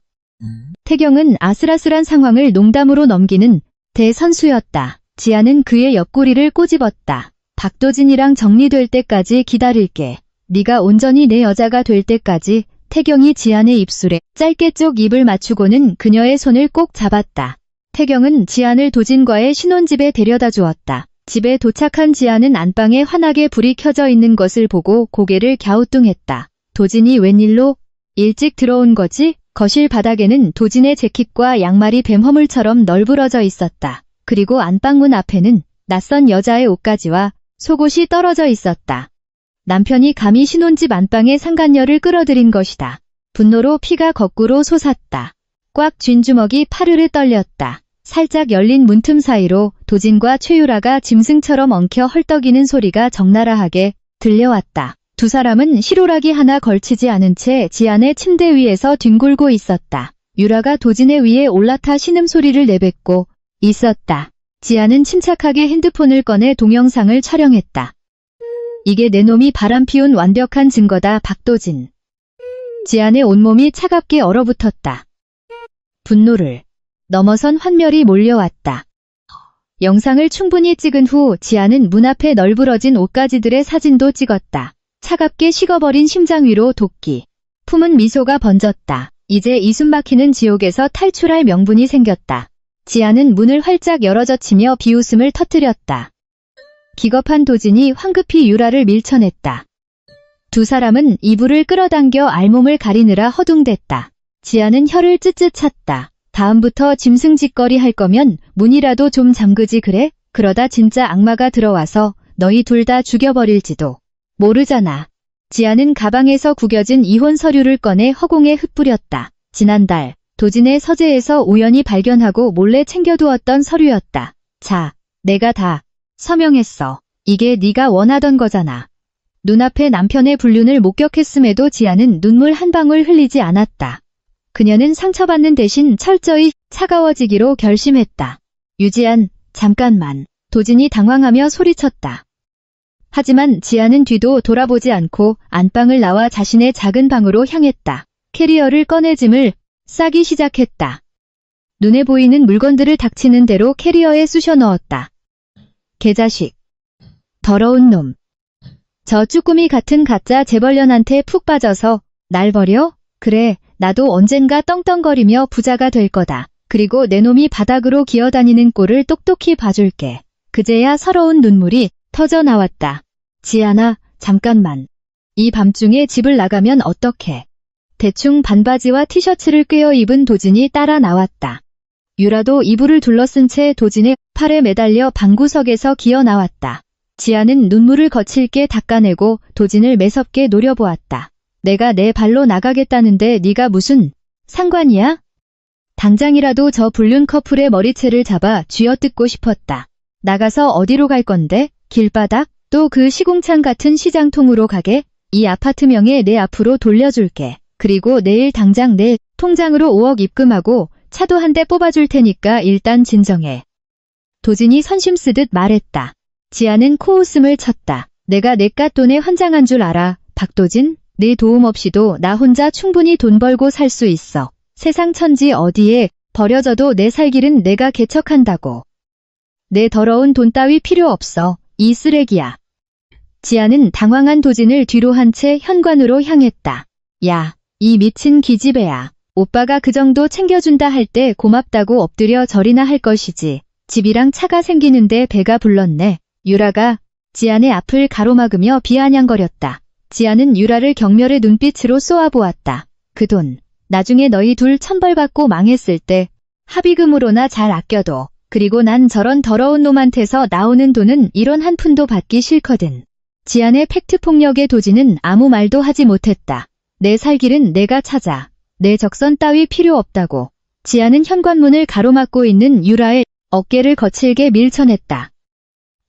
태경은 아슬아슬한 상황을 농담으로 넘기는 대선수였다. 지안은 그의 옆구리를 꼬집었다. 박도진이랑 정리될 때까지 기다릴게. 네가 온전히 내 여자가 될 때까지. 태경이 지안의 입술에 짧게 쪽 입을 맞추고는 그녀의 손을 꼭 잡았다. 태경은 지안을 도진과의 신혼집에 데려다 주었다. 집에 도착한 지안은 안방에 환하게 불이 켜져 있는 것을 보고 고개를 갸우뚱했다. 도진이 웬일로 일찍 들어온 거지? 거실 바닥에는 도진의 재킷과 양말이 뱀허물처럼 널브러져 있었다. 그리고 안방문 앞에는 낯선 여자의 옷가지와 속옷이 떨어져 있었다. 남편이 감히 신혼집 안방에 상간녀를 끌어들인 것이다. 분노로 피가 거꾸로 솟았다. 꽉 쥔 주먹이 파르르 떨렸다. 살짝 열린 문틈 사이로 도진과 최유라가 짐승처럼 엉켜 헐떡이는 소리가 적나라하게 들려왔다. 두 사람은 실오라기 하나 걸치지 않은 채 지안의 침대 위에서 뒹굴고 있었다. 유라가 도진의 위에 올라타 신음소리를 내뱉고 있었다. 지안은 침착하게 핸드폰을 꺼내 동영상을 촬영했다. 이게 내 놈이 바람피운 완벽한 증거다. 박도진. 지안의 온몸이 차갑게 얼어붙었다. 분노를 넘어선 환멸이 몰려왔다. 영상을 충분히 찍은 후 지안은 문 앞에 널브러진 옷가지들의 사진도 찍었다. 차갑게 식어버린 심장 위로 도끼 품은 미소가 번졌다. 이제 이 숨막히는 지옥에서 탈출할 명분이 생겼다. 지아는 문을 활짝 열어젖히며 비웃음을 터뜨렸다. 기겁한 도진이 황급히 유라를 밀쳐냈다. 두 사람은 이불을 끌어당겨 알몸을 가리느라 허둥댔다. 지아는 혀를 쯧쯧 찼다. 다음부터 짐승짓거리 할 거면 문이라도 좀 잠그지 그래? 그러다 진짜 악마가 들어와서 너희 둘 다 죽여버릴지도 모르잖아. 지아는 가방에서 구겨진 이혼 서류를 꺼내 허공에 흩뿌렸다. 지난달 도진의 서재에서 우연히 발견하고 몰래 챙겨두었던 서류였다. 자, 내가 다 서명했어. 이게 네가 원하던 거잖아. 눈앞에 남편의 불륜을 목격했음에도 지아는 눈물 한 방울 흘리지 않았다. 그녀는 상처받는 대신 철저히 차가워지기로 결심했다. 유지안, 잠깐만. 도진이 당황하며 소리쳤다. 하지만 지아는 뒤도 돌아보지 않고 안방을 나와 자신의 작은 방으로 향했다. 캐리어를 꺼내 짐을 싸기 시작했다. 눈에 보이는 물건들을 닥치는 대로 캐리어에 쑤셔 넣었다. 개자식. 더러운 놈. 저 쭈꾸미 같은 가짜 재벌년한테 푹 빠져서 날 버려? 그래, 나도 언젠가 떵떵거리며 부자가 될 거다. 그리고 내 놈이 바닥으로 기어다니는 꼴을 똑똑히 봐줄게. 그제야 서러운 눈물이 터져 나왔다. 지아나, 잠깐만. 이 밤중에 집을 나가면 어떡해. 대충 반바지와 티셔츠를 꿰어 입은 도진이 따라 나왔다. 유라도 이불을 둘러쓴 채 도진의 팔에 매달려 방구석에서 기어 나왔다. 지아는 눈물을 거칠게 닦아내고 도진을 매섭게 노려보았다. 내가 내 발로 나가겠다는데 네가 무슨 상관이야? 당장이라도 저 불륜 커플의 머리채를 잡아 쥐어뜯고 싶었다. 나가서 어디로 갈 건데? 길바닥? 또 그 시궁창 같은 시장통으로 가게? 이 아파트명에 내 앞으로 돌려줄게. 그리고 내일 당장 내 통장으로 5억 입금하고 차도 한 대 뽑아줄 테니까 일단 진정해. 도진이 선심 쓰듯 말했다. 지아는 코웃음을 쳤다. 내가 내 갓돈에 환장한 줄 알아. 박도진, 네 도움 없이도 나 혼자 충분히 돈 벌고 살 수 있어. 세상 천지 어디에 버려져도 내 살 길은 내가 개척한다고. 내 더러운 돈 따위 필요 없어. 이 쓰레기야. 지아는 당황한 도진을 뒤로 한 채 현관으로 향했다. 야, 이 미친 기집애야. 오빠가 그 정도 챙겨준다 할 때 고맙다고 엎드려 절이나 할 것이지. 집이랑 차가 생기는데 배가 불렀네. 유라가 지안의 앞을 가로막으며 비아냥거렸다. 지안은 유라를 경멸의 눈빛으로 쏘아보았다. 그 돈, 나중에 너희 둘 천벌받고 망했을 때 합의금으로나 잘 아껴둬. 그리고 난 저런 더러운 놈한테서 나오는 돈은 1원 한 푼도 받기 싫거든. 지안의 팩트폭력에 도진은 아무 말도 하지 못했다. 내 살 길은 내가 찾아. 내 적선 따위 필요 없다고. 지안은 현관문을 가로막고 있는 유라의 어깨를 거칠게 밀쳐냈다.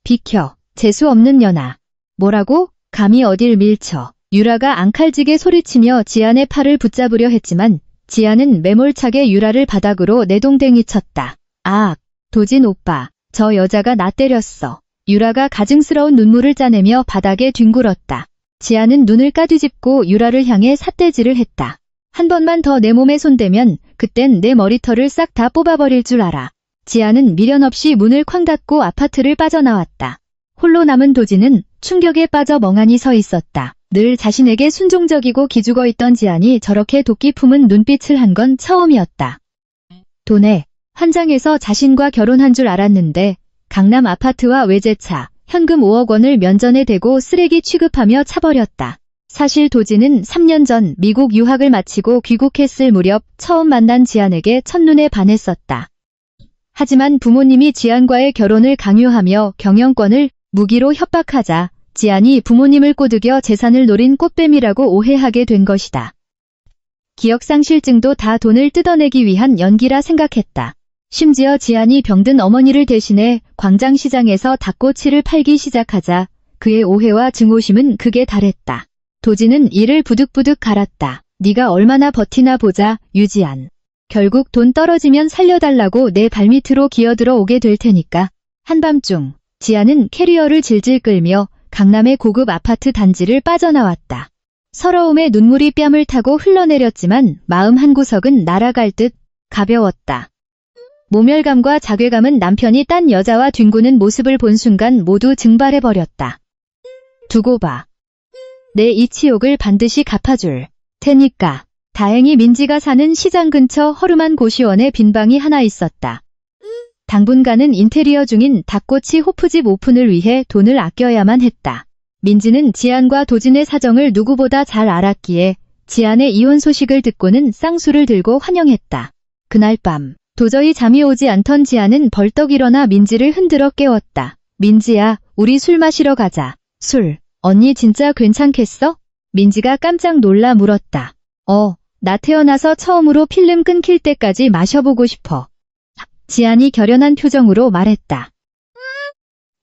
비켜, 재수 없는 년아. 뭐라고? 감히 어딜 밀쳐. 유라가 앙칼지게 소리치며 지안의 팔을 붙잡으려 했지만 지안은 매몰차게 유라를 바닥으로 내동댕이 쳤다. 아, 도진 오빠, 저 여자가 나 때렸어. 유라가 가증스러운 눈물을 짜내며 바닥에 뒹굴었다. 지안은 눈을 까뒤집고 유라를 향해 삿대질을 했다. 한 번만 더 내 몸에 손대면 그땐 내 머리털을 싹 다 뽑아버릴 줄 알아. 지안은 미련 없이 문을 쾅 닫고 아파트를 빠져나왔다. 홀로 남은 도진은 충격에 빠져 멍하니 서 있었다. 늘 자신에게 순종적이고 기죽어 있던 지안이 저렇게 도끼 품은 눈빛을 한 건 처음이었다. 돈에 환장해서 자신과 결혼한 줄 알았는데 강남 아파트와 외제차, 현금 5억 원을 면전에 대고 쓰레기 취급하며 차버렸다. 사실 도진은 3년 전 미국 유학을 마치고 귀국했을 무렵 처음 만난 지안에게 첫눈에 반했었다. 하지만 부모님이 지안과의 결혼을 강요하며 경영권을 무기로 협박하자 지안이 부모님을 꼬드겨 재산을 노린 꽃뱀이라고 오해하게 된 것이다. 기억상실증도 다 돈을 뜯어내기 위한 연기라 생각했다. 심지어 지안이 병든 어머니를 대신해 광장시장에서 닭꼬치를 팔기 시작하자 그의 오해와 증오심은 극에 달했다. 도진은 이를 부득부득 갈았다. 네가 얼마나 버티나 보자, 유지안. 결국 돈 떨어지면 살려달라고 내 발밑으로 기어들어 오게 될 테니까. 한밤중 지안은 캐리어를 질질 끌며 강남의 고급 아파트 단지를 빠져나왔다. 서러움에 눈물이 뺨을 타고 흘러내렸지만 마음 한구석은 날아갈 듯 가벼웠다. 모멸감과 자괴감은 남편이 딴 여자와 뒹구는 모습을 본 순간 모두 증발해버렸다. 두고 봐. 내 이 치욕을 반드시 갚아줄 테니까. 다행히 민지가 사는 시장 근처 허름한 고시원에 빈 방이 하나 있었다. 당분간은 인테리어 중인 닭꼬치 호프집 오픈을 위해 돈을 아껴야만 했다. 민지는 지안과 도진의 사정을 누구보다 잘 알았기에 지안의 이혼 소식을 듣고는 쌍수를 들고 환영했다. 그날 밤 도저히 잠이 오지 않던 지안은 벌떡 일어나 민지를 흔들어 깨웠다. 민지야, 우리 술 마시러 가자. 술, 언니 진짜 괜찮겠어? 민지가 깜짝 놀라 물었다. 나 태어나서 처음으로 필름 끊길 때까지 마셔보고 싶어. 지안이 결연한 표정으로 말했다.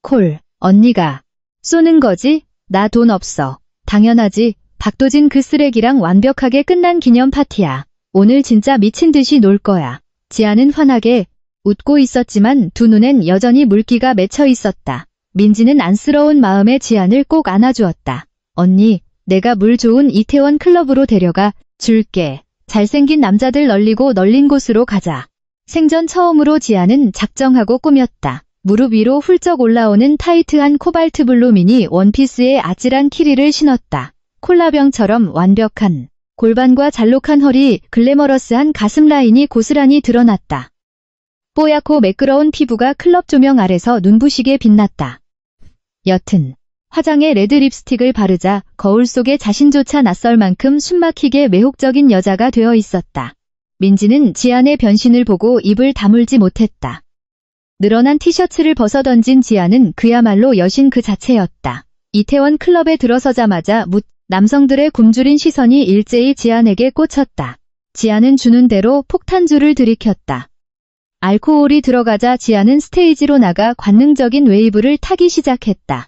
콜, 언니가 쏘는 거지? 나 돈 없어. 당연하지. 박도진 그 쓰레기랑 완벽하게 끝난 기념 파티야. 오늘 진짜 미친 듯이 놀 거야. 지안은 환하게 웃고 있었지만 두 눈엔 여전히 물기가 맺혀 있었다. 민지는 안쓰러운 마음에 지안을 꼭 안아주었다. 언니, 내가 물 좋은 이태원 클럽으로 데려가 줄게. 잘생긴 남자들 널리고 널린 곳으로 가자. 생전 처음으로 지안은 작정하고 꾸몄다. 무릎 위로 훌쩍 올라오는 타이트한 코발트 블루 미니 원피스에 아찔한 키리를 신었다. 콜라병처럼 완벽한 골반과 잘록한 허리, 글래머러스한 가슴 라인이 고스란히 드러났다. 뽀얗고 매끄러운 피부가 클럽 조명 아래서 눈부시게 빛났다. 여튼 화장에 레드 립스틱을 바르자 거울 속에 자신조차 낯설 만큼 숨막히게 매혹적인 여자가 되어 있었다. 민지는 지안의 변신을 보고 입을 다물지 못했다. 늘어난 티셔츠를 벗어던진 지안은 그야말로 여신 그 자체였다. 이태원 클럽에 들어서자마자 남성들의 굶주린 시선이 일제히 지안에게 꽂혔다. 지안은 주는 대로 폭탄주를 들이켰다. 알코올이 들어가자 지안은 스테이지로 나가 관능적인 웨이브를 타기 시작했다.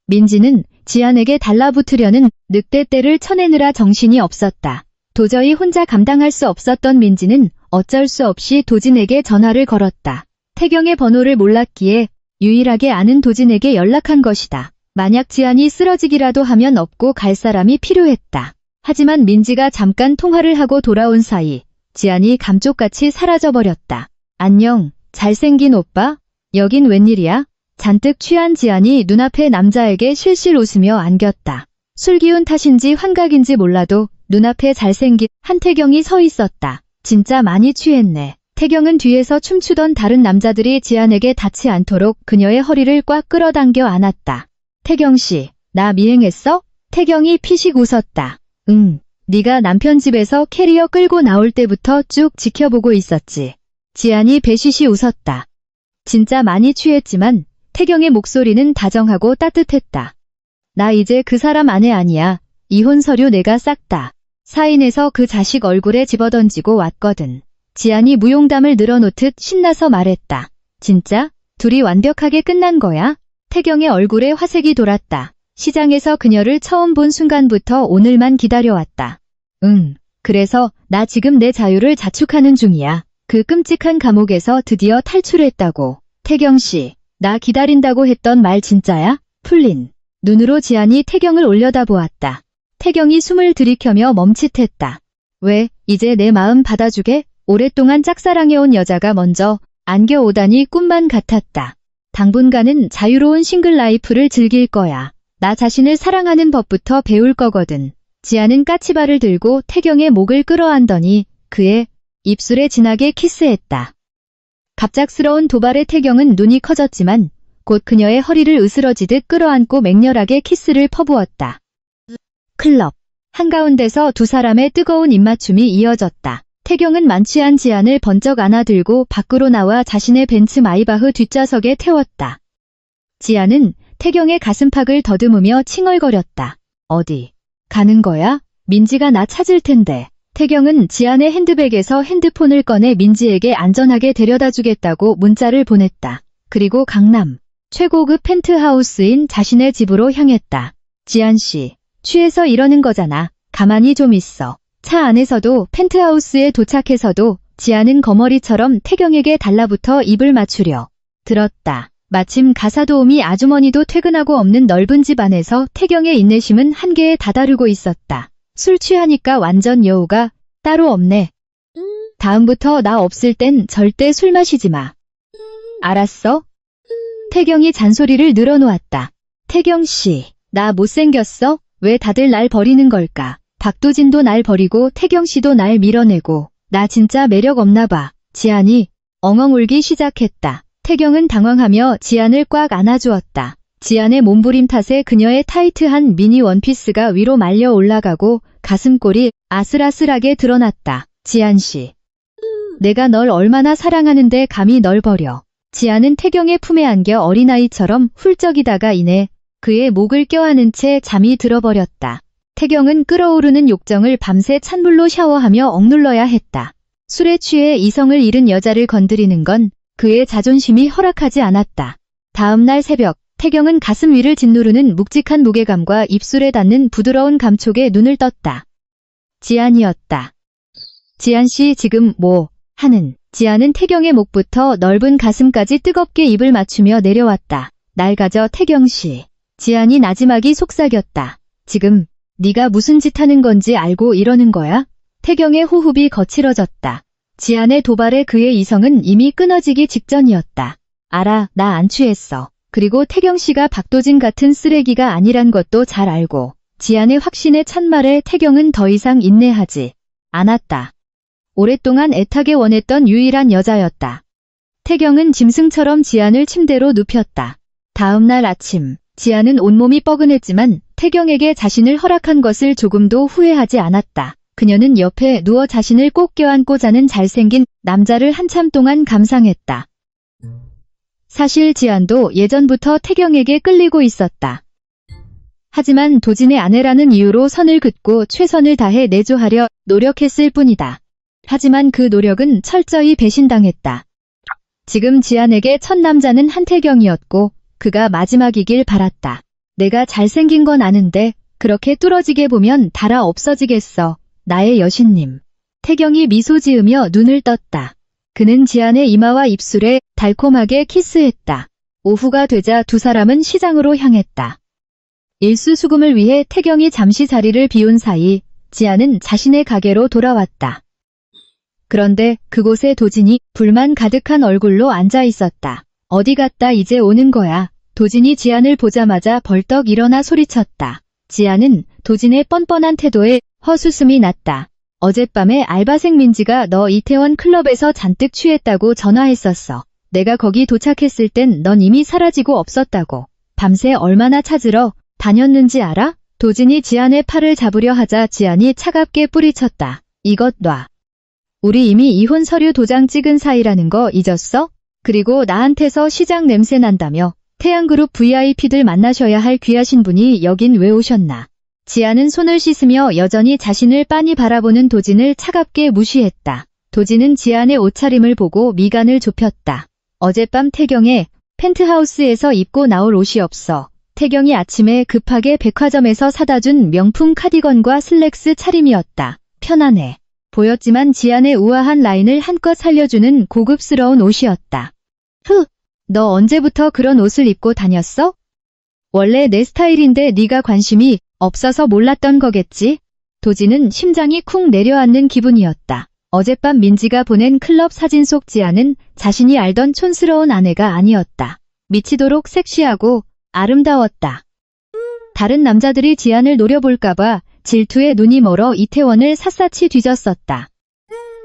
민지는 지안에게 달라붙으려는 늑대떼를 쳐내느라 정신이 없었다. 도저히 혼자 감당할 수 없었던 민지는 어쩔 수 없이 도진에게 전화를 걸었다. 태경의 번호를 몰랐기에 유일하게 아는 도진에게 연락한 것이다. 만약 지안이 쓰러지기라도 하면 업고 갈 사람이 필요했다. 하지만 민지가 잠깐 통화를 하고 돌아온 사이 지안이 감쪽같이 사라져버렸다. 안녕, 잘생긴 오빠? 여긴 웬일이야? 잔뜩 취한 지안이 눈앞의 남자에게 실실 웃으며 안겼다. 술 기운 탓인지 환각인지 몰라도 눈앞에 잘생긴 한태경이 서 있었다. 진짜 많이 취했네. 태경은 뒤에서 춤추던 다른 남자들이 지안에게 닿지 않도록 그녀의 허리를 꽉 끌어당겨 안았다. 태경씨, 나 미행했어? 태경이 피식 웃었다. 응, 네가 남편 집에서 캐리어 끌고 나올 때부터 쭉 지켜보고 있었지. 지안이 배시시 웃었다. 진짜 많이 취했지만 태경의 목소리는 다정하고 따뜻했다. 나 이제 그 사람 아내 아니야. 이혼 서류 내가 싹 다 사인해서 그 자식 얼굴에 집어던지고 왔거든. 지안이 무용담을 늘어놓듯 신나서 말했다. 진짜? 둘이 완벽하게 끝난 거야? 태경의 얼굴에 화색이 돌았다. 시장에서 그녀를 처음 본 순간부터 오늘만 기다려왔다. 응, 그래서 나 지금 내 자유를 자축하는 중이야. 그 끔찍한 감옥에서 드디어 탈출했다고. 태경씨, 나 기다린다고 했던 말 진짜야? 풀린 눈으로 지안이 태경을 올려다보았다. 태경이 숨을 들이켜며 멈칫했다. 왜, 이제 내 마음 받아주게? 오랫동안 짝사랑해온 여자가 먼저 안겨오다니 꿈만 같았다. 당분간은 자유로운 싱글 라이프를 즐길 거야. 나 자신을 사랑하는 법부터 배울 거거든. 지안은 까치발을 들고 태경의 목을 끌어안더니 그의 입술에 진하게 키스했다. 갑작스러운 도발에 태경은 눈이 커졌지만 곧 그녀의 허리를 으스러지듯 끌어안고 맹렬하게 키스를 퍼부었다. 클럽 한가운데서 두 사람의 뜨거운 입맞춤이 이어졌다. 태경은 만취한 지안을 번쩍 안아들고 밖으로 나와 자신의 벤츠 마이바흐 뒷좌석에 태웠다. 지안은 태경의 가슴팍을 더듬으며 칭얼거렸다. 어디 가는 거야? 민지가 나 찾을 텐데. 태경은 지안의 핸드백에서 핸드폰을 꺼내 민지에게 안전하게 데려다주겠다고 문자를 보냈다. 그리고 강남 최고급 펜트하우스인 자신의 집으로 향했다. 지안씨, 취해서 이러는 거잖아. 가만히 좀 있어. 차 안에서도 펜트하우스에 도착해서도 지안은 거머리처럼 태경에게 달라붙어 입을 맞추려 들었다. 마침 가사도우미 아주머니도 퇴근하고 없는 넓은 집 안에서 태경의 인내심은 한계에 다다르고 있었다. 술 취하니까 완전 여우가 따로 없네. 다음부터 나 없을 땐 절대 술 마시지 마. 알았어? 태경이 잔소리를 늘어놓았다. 태경씨, 나 못생겼어? 왜 다들 날 버리는 걸까? 박도진도 날 버리고 태경씨도 날 밀어내고 나 진짜 매력 없나 봐. 지안이 엉엉 울기 시작했다. 태경은 당황하며 지안을 꽉 안아주었다. 지안의 몸부림 탓에 그녀의 타이트한 미니 원피스가 위로 말려 올라가고 가슴골이 아슬아슬하게 드러났다. 지안씨. 내가 널 얼마나 사랑하는데 감히 널 버려. 지안은 태경의 품에 안겨 어린아이처럼 훌쩍이다가 이내 그의 목을 껴안은 채 잠이 들어버렸다. 태경은 끓어오르는 욕정을 밤새 찬물로 샤워하며 억눌러야 했다. 술에 취해 이성을 잃은 여자를 건드리는 건 그의 자존심이 허락하지 않았다. 다음 날 새벽, 태경은 가슴 위를 짓누르는 묵직한 무게감과 입술에 닿는 부드러운 감촉에 눈을 떴다. 지안이었다. 지안씨 지금 뭐 하는? 지안은 태경의 목부터 넓은 가슴까지 뜨겁게 입을 맞추며 내려왔다. 날 가져 태경씨. 지안이 나지막이 속삭였다. 지금 네가 무슨 짓 하는 건지 알고 이러는 거야? 태경의 호흡이 거칠어졌다. 지안의 도발에 그의 이성은 이미 끊어지기 직전이었다. 알아, 나 안 취했어. 그리고 태경씨가 박도진 같은 쓰레기가 아니란 것도 잘 알고. 지안의 확신에 찬 말에 태경은 더 이상 인내하지 않았다. 오랫동안 애타게 원했던 유일한 여자였다. 태경은 짐승처럼 지안을 침대로 눕혔다. 다음 날 아침, 지안은 온몸이 뻐근했지만 태경에게 자신을 허락한 것을 조금도 후회하지 않았다. 그녀는 옆에 누워 자신을 꼭 껴안고 자는 잘생긴 남자를 한참 동안 감상했다. 사실 지안도 예전부터 태경에게 끌리고 있었다. 하지만 도진의 아내라는 이유로 선을 긋고 최선을 다해 내조하려 노력했을 뿐이다. 하지만 그 노력은 철저히 배신당했다. 지금 지안에게 첫 남자는 한태경이었고 그가 마지막이길 바랐다. 내가 잘생긴 건 아는데 그렇게 뚫어지게 보면 달아 없어지겠어. 나의 여신님. 태경이 미소 지으며 눈을 떴다. 그는 지안의 이마와 입술에 달콤하게 키스했다. 오후가 되자 두 사람은 시장으로 향했다. 일수수금을 위해 태경이 잠시 자리를 비운 사이 지안은 자신의 가게로 돌아왔다. 그런데 그곳에 도진이 불만 가득한 얼굴로 앉아 있었다. 어디 갔다 이제 오는 거야. 도진이 지안을 보자마자 벌떡 일어나 소리쳤다. 지안은 도진의 뻔뻔한 태도에 허수음이 났다. 어젯밤에 알바생 민지가 너 이태원 클럽에서 잔뜩 취했다고 전화했었어. 내가 거기 도착했을 땐 넌 이미 사라지고 없었다고. 밤새 얼마나 찾으러 다녔는지 알아? 도진이 지안의 팔을 잡으려 하자 지안이 차갑게 뿌리쳤다. 이것 놔. 우리 이미 이혼 서류 도장 찍은 사이라는 거 잊었어? 그리고 나한테서 시장 냄새 난다며 태양그룹 VIP들 만나셔야 할 귀하신 분이 여긴 왜 오셨나. 지안은 손을 씻으며 여전히 자신을 빤히 바라보는 도진을 차갑게 무시했다. 도진은 지안의 옷차림을 보고 미간을 좁혔다. 어젯밤 태경의 펜트하우스에서 입고 나올 옷이 없어. 태경이 아침에 급하게 백화점에서 사다 준 명품 카디건과 슬랙스 차림이었다. 편안해 보였지만 지안의 우아한 라인을 한껏 살려주는 고급스러운 옷이었다. 너 언제부터 그런 옷을 입고 다녔어? 원래 내 스타일인데 네가 관심이 없어서 몰랐던 거겠지? 도진은 심장이 쿵 내려앉는 기분이었다. 어젯밤 민지가 보낸 클럽 사진 속 지안은 자신이 알던 촌스러운 아내가 아니었다. 미치도록 섹시하고 아름다웠다. 다른 남자들이 지안을 노려볼까봐 질투에 눈이 멀어 이태원을 샅샅이 뒤졌었다.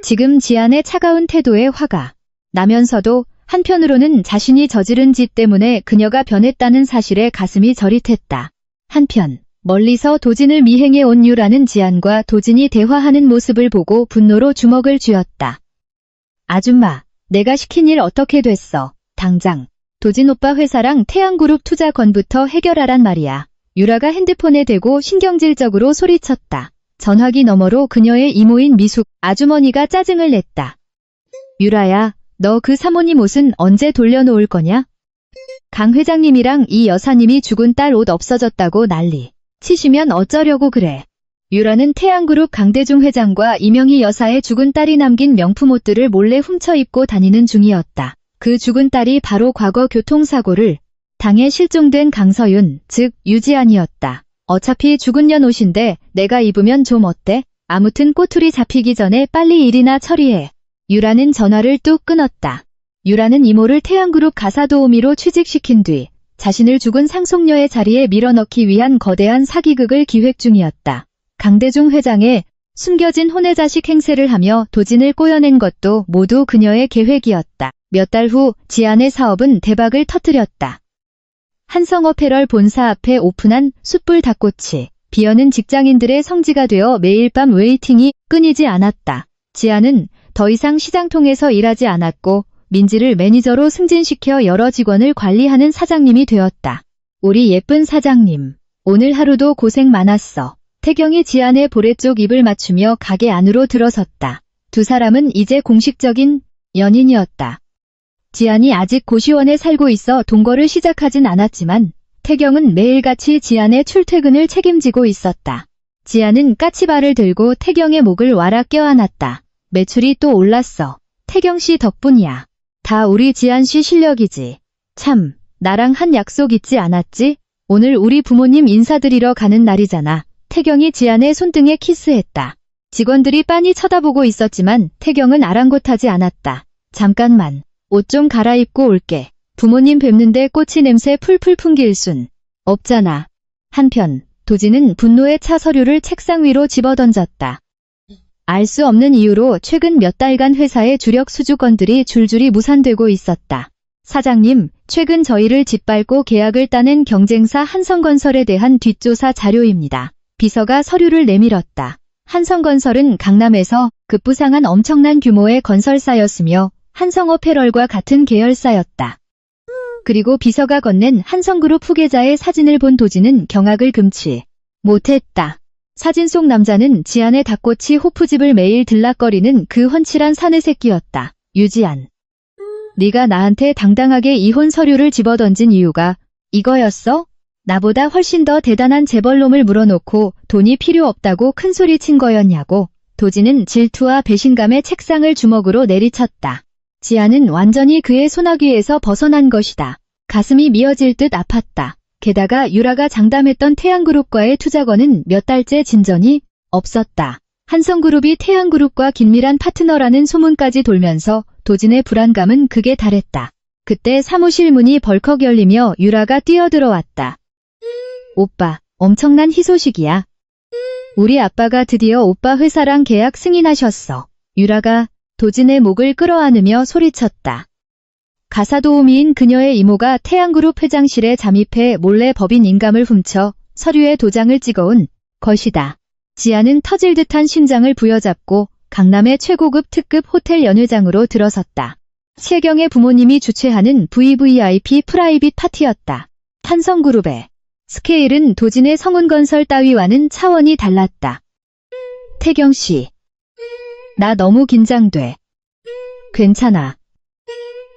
지금 지안의 차가운 태도에 화가 나면서도 한편으로는 자신이 저지른 짓 때문에 그녀가 변했다는 사실에 가슴이 저릿했다. 한편 멀리서 도진을 미행해 온 유라는 지안과 도진이 대화하는 모습을 보고 분노로 주먹을 쥐었다. 아줌마, 내가 시킨 일 어떻게 됐어? 당장 도진 오빠 회사랑 태양그룹 투자 건부터 해결하란 말이야. 유라가 핸드폰에 대고 신경질적으로 소리쳤다. 전화기 너머로 그녀의 이모인 미숙 아주머니가 짜증을 냈다. 유라야, 너 그 사모님 옷은 언제 돌려놓을 거냐? 강 회장님이랑 이 여사님이 죽은 딸 옷 없어졌다고 난리 치시면 어쩌려고 그래. 유라는 태양그룹 강대중 회장과 이명희 여사의 죽은 딸이 남긴 명품 옷들을 몰래 훔쳐 입고 다니는 중이었다. 그 죽은 딸이 바로 과거 교통사고를 당해 실종된 강서윤, 즉 유지안이었다. 어차피 죽은 년 옷인데 내가 입으면 좀 어때? 아무튼 꼬투리 잡히기 전에 빨리 일이나 처리해. 유라는 전화를 뚝 끊었다. 유라는 이모를 태양그룹 가사도우미로 취직시킨 뒤 자신을 죽은 상속녀의 자리에 밀어넣기 위한 거대한 사기극을 기획 중이었다. 강대중 회장의 숨겨진 혼외자식 행세를 하며 도진을 꼬여낸 것도 모두 그녀의 계획이었다. 몇 달 후 지안의 사업은 대박을 터뜨렸다. 한성어패럴 본사 앞에 오픈한 숯불 닭꼬치. 비어는 직장인들의 성지가 되어 매일 밤 웨이팅이 끊이지 않았다. 지안은 더 이상 시장통에서 일하지 않았고 민지를 매니저로 승진시켜 여러 직원을 관리하는 사장님이 되었다. 우리 예쁜 사장님, 오늘 하루도 고생 많았어. 태경이 지안의 보레 쪽 입을 맞추며 가게 안으로 들어섰다. 두 사람은 이제 공식적인 연인이었다. 지안이 아직 고시원에 살고 있어 동거를 시작하진 않았지만 태경은 매일같이 지안의 출퇴근을 책임지고 있었다. 지안은 까치발을 들고 태경의 목을 와라 껴안았다. 매출이 또 올랐어. 태경 씨 덕분이야. 다 우리 지안 씨 실력이지. 참, 나랑 한 약속 잊지 않았지? 오늘 우리 부모님 인사드리러 가는 날이잖아. 태경이 지안의 손등에 키스했다. 직원들이 빤히 쳐다보고 있었지만 태경은 아랑곳하지 않았다. 잠깐만, 옷 좀 갈아입고 올게. 부모님 뵙는데 꼬치 냄새 풀풀 풍길 순 없잖아. 한편 도진은 분노에 차 서류를 책상 위로 집어던졌다. 알 수 없는 이유로 최근 몇 달간 회사의 주력 수주건들이 줄줄이 무산되고 있었다. 사장님, 최근 저희를 짓밟고 계약을 따낸 경쟁사 한성건설에 대한 뒷조사 자료입니다. 비서가 서류를 내밀었다. 한성건설은 강남에서 급부상한 엄청난 규모의 건설사였으며 한성어패럴과 같은 계열사였다. 그리고 비서가 건넨 한성그룹 후계자의 사진을 본 도진은 경악을 금치 못했다. 사진 속 남자는 지안의 닭꼬치 호프집을 매일 들락거리는 그 훤칠한 사내 새끼였다. 유지안. 네가 나한테 당당하게 이혼 서류를 집어던진 이유가 이거였어? 나보다 훨씬 더 대단한 재벌놈을 물어놓고 돈이 필요 없다고 큰소리친 거였냐고. 도진은 질투와 배신감에 책상을 주먹으로 내리쳤다. 지안은 완전히 그의 소나귀에서 벗어난 것이다. 가슴이 미어질 듯 아팠다. 게다가 유라가 장담했던 태양그룹과의 투자건은 몇 달째 진전이 없었다. 한성그룹이 태양그룹과 긴밀한 파트너라는 소문까지 돌면서 도진의 불안감은 극에 달했다. 그때 사무실 문이 벌컥 열리며 유라가 뛰어들어왔다. 오빠, 엄청난 희소식이야. 우리 아빠가 드디어 오빠 회사랑 계약 승인하셨어. 유라가 도진의 목을 끌어안으며 소리쳤다. 가사도우미인 그녀의 이모가 태양그룹 회장실에 잠입해 몰래 법인 인감을 훔쳐 서류에 도장을 찍어온 것이다. 지안은 터질 듯한 심장을 부여잡고 강남의 최고급 특급 호텔 연회장으로 들어섰다. 최경의 부모님이 주최하는 VVIP 프라이빗 파티였다. 한성그룹의 스케일은 도진의 성운건설 따위와는 차원이 달랐다. 태경 씨. 나 너무 긴장돼. 괜찮아.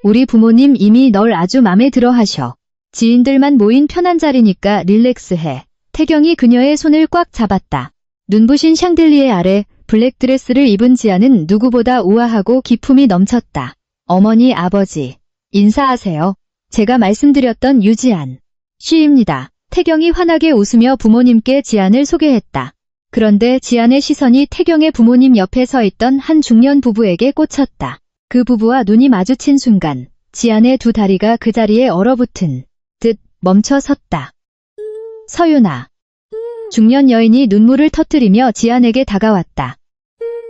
우리 부모님 이미 널 아주 맘에 들어 하셔. 지인들만 모인 편한 자리니까 릴렉스해. 태경이 그녀의 손을 꽉 잡았다. 눈부신 샹들리에 아래 블랙드레스를 입은 지안은 누구보다 우아하고 기품이 넘쳤다. 어머니, 아버지, 인사하세요. 제가 말씀드렸던 유지안 씨입니다. 태경이 환하게 웃으며 부모님께 지안을 소개했다. 그런데 지안의 시선이 태경의 부모님 옆에 서 있던 한 중년 부부에게 꽂혔다. 그 부부와 눈이 마주친 순간 지안의 두 다리가 그 자리에 얼어붙은 듯 멈춰 섰다. 서윤아. 중년 여인이 눈물을 터뜨리며 지안에게 다가왔다.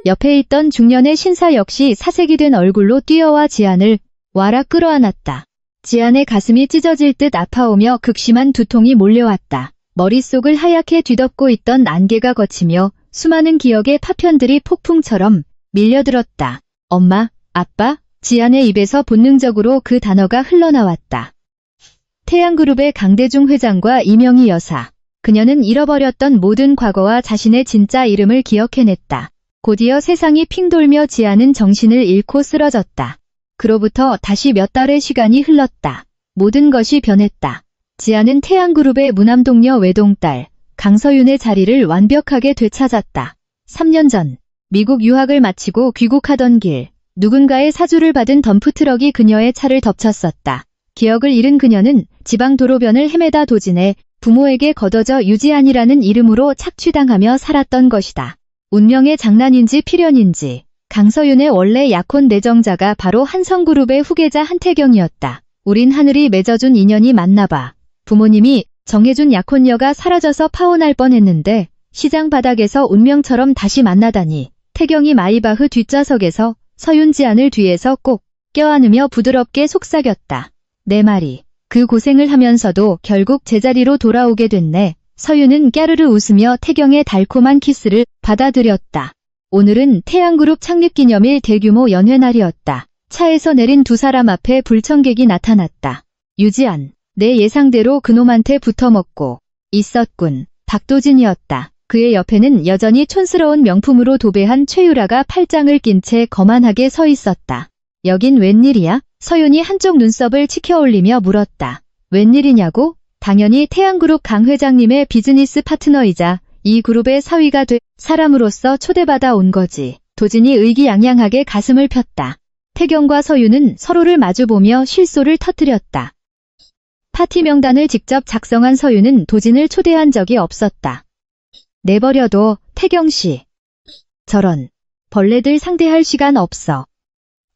옆에 있던 중년의 신사 역시 사색이 된 얼굴로 뛰어와 지안을 와라 끌어안았다. 지안의 가슴이 찢어질 듯 아파오며 극심한 두통이 몰려왔다. 머릿속을 하얗게 뒤덮고 있던 안개가 걷히며 수많은 기억의 파편들이 폭풍처럼 밀려들었다. 엄마, 아빠, 지안의 입에서 본능적으로 그 단어가 흘러나왔다. 태양그룹의 강대중 회장과 이명희 여사. 그녀는 잃어버렸던 모든 과거와 자신의 진짜 이름을 기억해냈다. 곧이어 세상이 핑 돌며 지안은 정신을 잃고 쓰러졌다. 그로부터 다시 몇 달의 시간이 흘렀다. 모든 것이 변했다. 지안은 태양그룹의 무남동녀 외동딸 강서윤의 자리를 완벽하게 되찾았다. 3년 전 미국 유학을 마치고 귀국하던 길 누군가의 사주를 받은 덤프트럭이 그녀의 차를 덮쳤었다. 기억을 잃은 그녀는 지방 도로변을 헤매다 도진해 부모에게 걷어져 유지안이라는 이름으로 착취당하며 살았던 것이다. 운명의 장난인지 필연인지 강서윤의 원래 약혼 내정자가 바로 한성그룹의 후계자 한태경이었다. 우린 하늘이 맺어준 인연이 맞나봐. 부모님이 정해준 약혼녀가 사라져서 파혼할 뻔했는데 시장 바닥에서 운명처럼 다시 만나다니. 태경이 마이바흐 뒷좌석에서 서윤지안을 뒤에서 꼭 껴안으며 부드럽게 속삭였다. 내 말이. 그 고생을 하면서도 결국 제자리로 돌아오게 됐네. 서윤은 깨르르 웃으며 태경의 달콤한 키스를 받아들였다. 오늘은 태양그룹 창립기념일 대규모 연회날이었다. 차에서 내린 두 사람 앞에 불청객이 나타났다. 유지안, 내 예상대로 그놈한테 붙어먹고 있었군. 박도진이었다. 그의 옆에는 여전히 촌스러운 명품으로 도배한 최유라가 팔짱을 낀 채 거만하게 서 있었다. 여긴 웬일이야? 서윤이 한쪽 눈썹을 치켜올리며 물었다. 웬일이냐고? 당연히 태양그룹 강 회장님의 비즈니스 파트너이자 이 그룹의 사위가 될 사람으로서 초대받아 온 거지. 도진이 의기양양하게 가슴을 폈다. 태경과 서윤은 서로를 마주보며 쉴소를 터뜨렸다. 파티 명단을 직접 작성한 서윤은 도진을 초대한 적이 없었다. 내버려둬, 태경씨. 저런, 벌레들 상대할 시간 없어.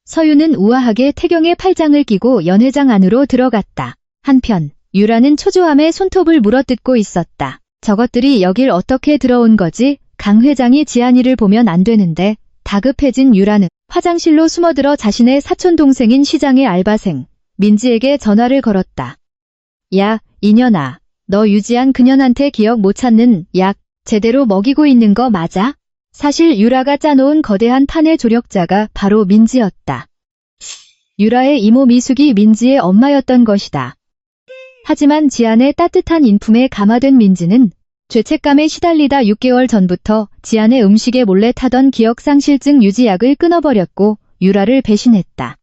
서윤은 우아하게 태경의 팔짱을 끼고 연회장 안으로 들어갔다. 한편 유라는 초조함에 손톱을 물어뜯고 있었다. 저것들이 여길 어떻게 들어온 거지? 강 회장이 지안이를 보면 안 되는데. 다급해진 유라는 화장실로 숨어들어 자신의 사촌동생인 시장의 알바생 민지에게 전화를 걸었다. 야, 이년아. 너 유지안 그년한테 기억 못 찾는 약 제대로 먹이고 있는 거 맞아? 사실 유라가 짜놓은 거대한 판의 조력자가 바로 민지였다. 유라의 이모 미숙이 민지의 엄마였던 것이다. 하지만 지안의 따뜻한 인품에 감화된 민지는 죄책감에 시달리다 6개월 전부터 지안의 음식에 몰래 타던 기억상실증 유지약을 끊어버렸고 유라를 배신했다.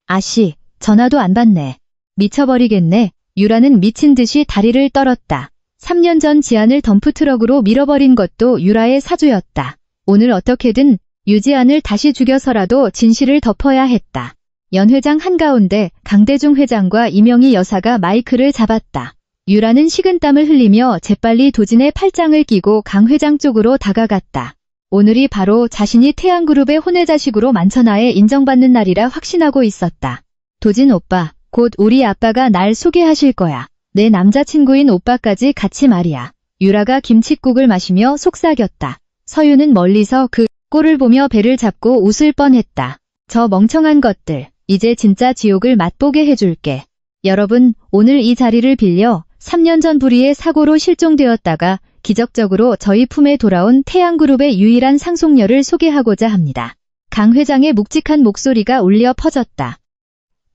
아씨, 전화도 안 받네. 미쳐버리겠네. 유라는 미친 듯이 다리를 떨었다. 3년 전 지안을 덤프트럭으로 밀어버린 것도 유라의 사주였다. 오늘 어떻게든 유지안을 다시 죽여서라도 진실을 덮어야 했다. 연 회장 한가운데 강대중 회장과 이명희 여사가 마이크를 잡았다. 유라는 식은땀을 흘리며 재빨리 도진의 팔짱을 끼고 강 회장 쪽으로 다가갔다. 오늘이 바로 자신이 태양그룹의 혼외자식으로 만천하에 인정받는 날이라 확신하고 있었다. 도진 오빠, 곧 우리 아빠가 날 소개하실 거야. 내 남자친구인 오빠까지 같이 말이야. 유라가 김칫국을 마시며 속삭였다. 서윤은 멀리서 그 꼴을 보며 배를 잡고 웃을 뻔했다. 저 멍청한 것들, 이제 진짜 지옥을 맛보게 해줄게. 여러분, 오늘 이 자리를 빌려 3년 전 불의의 사고로 실종되었다가 기적적으로 저희 품에 돌아온 태양그룹의 유일한 상속녀를 소개하고자 합니다. 강 회장의 묵직한 목소리가 울려 퍼졌다.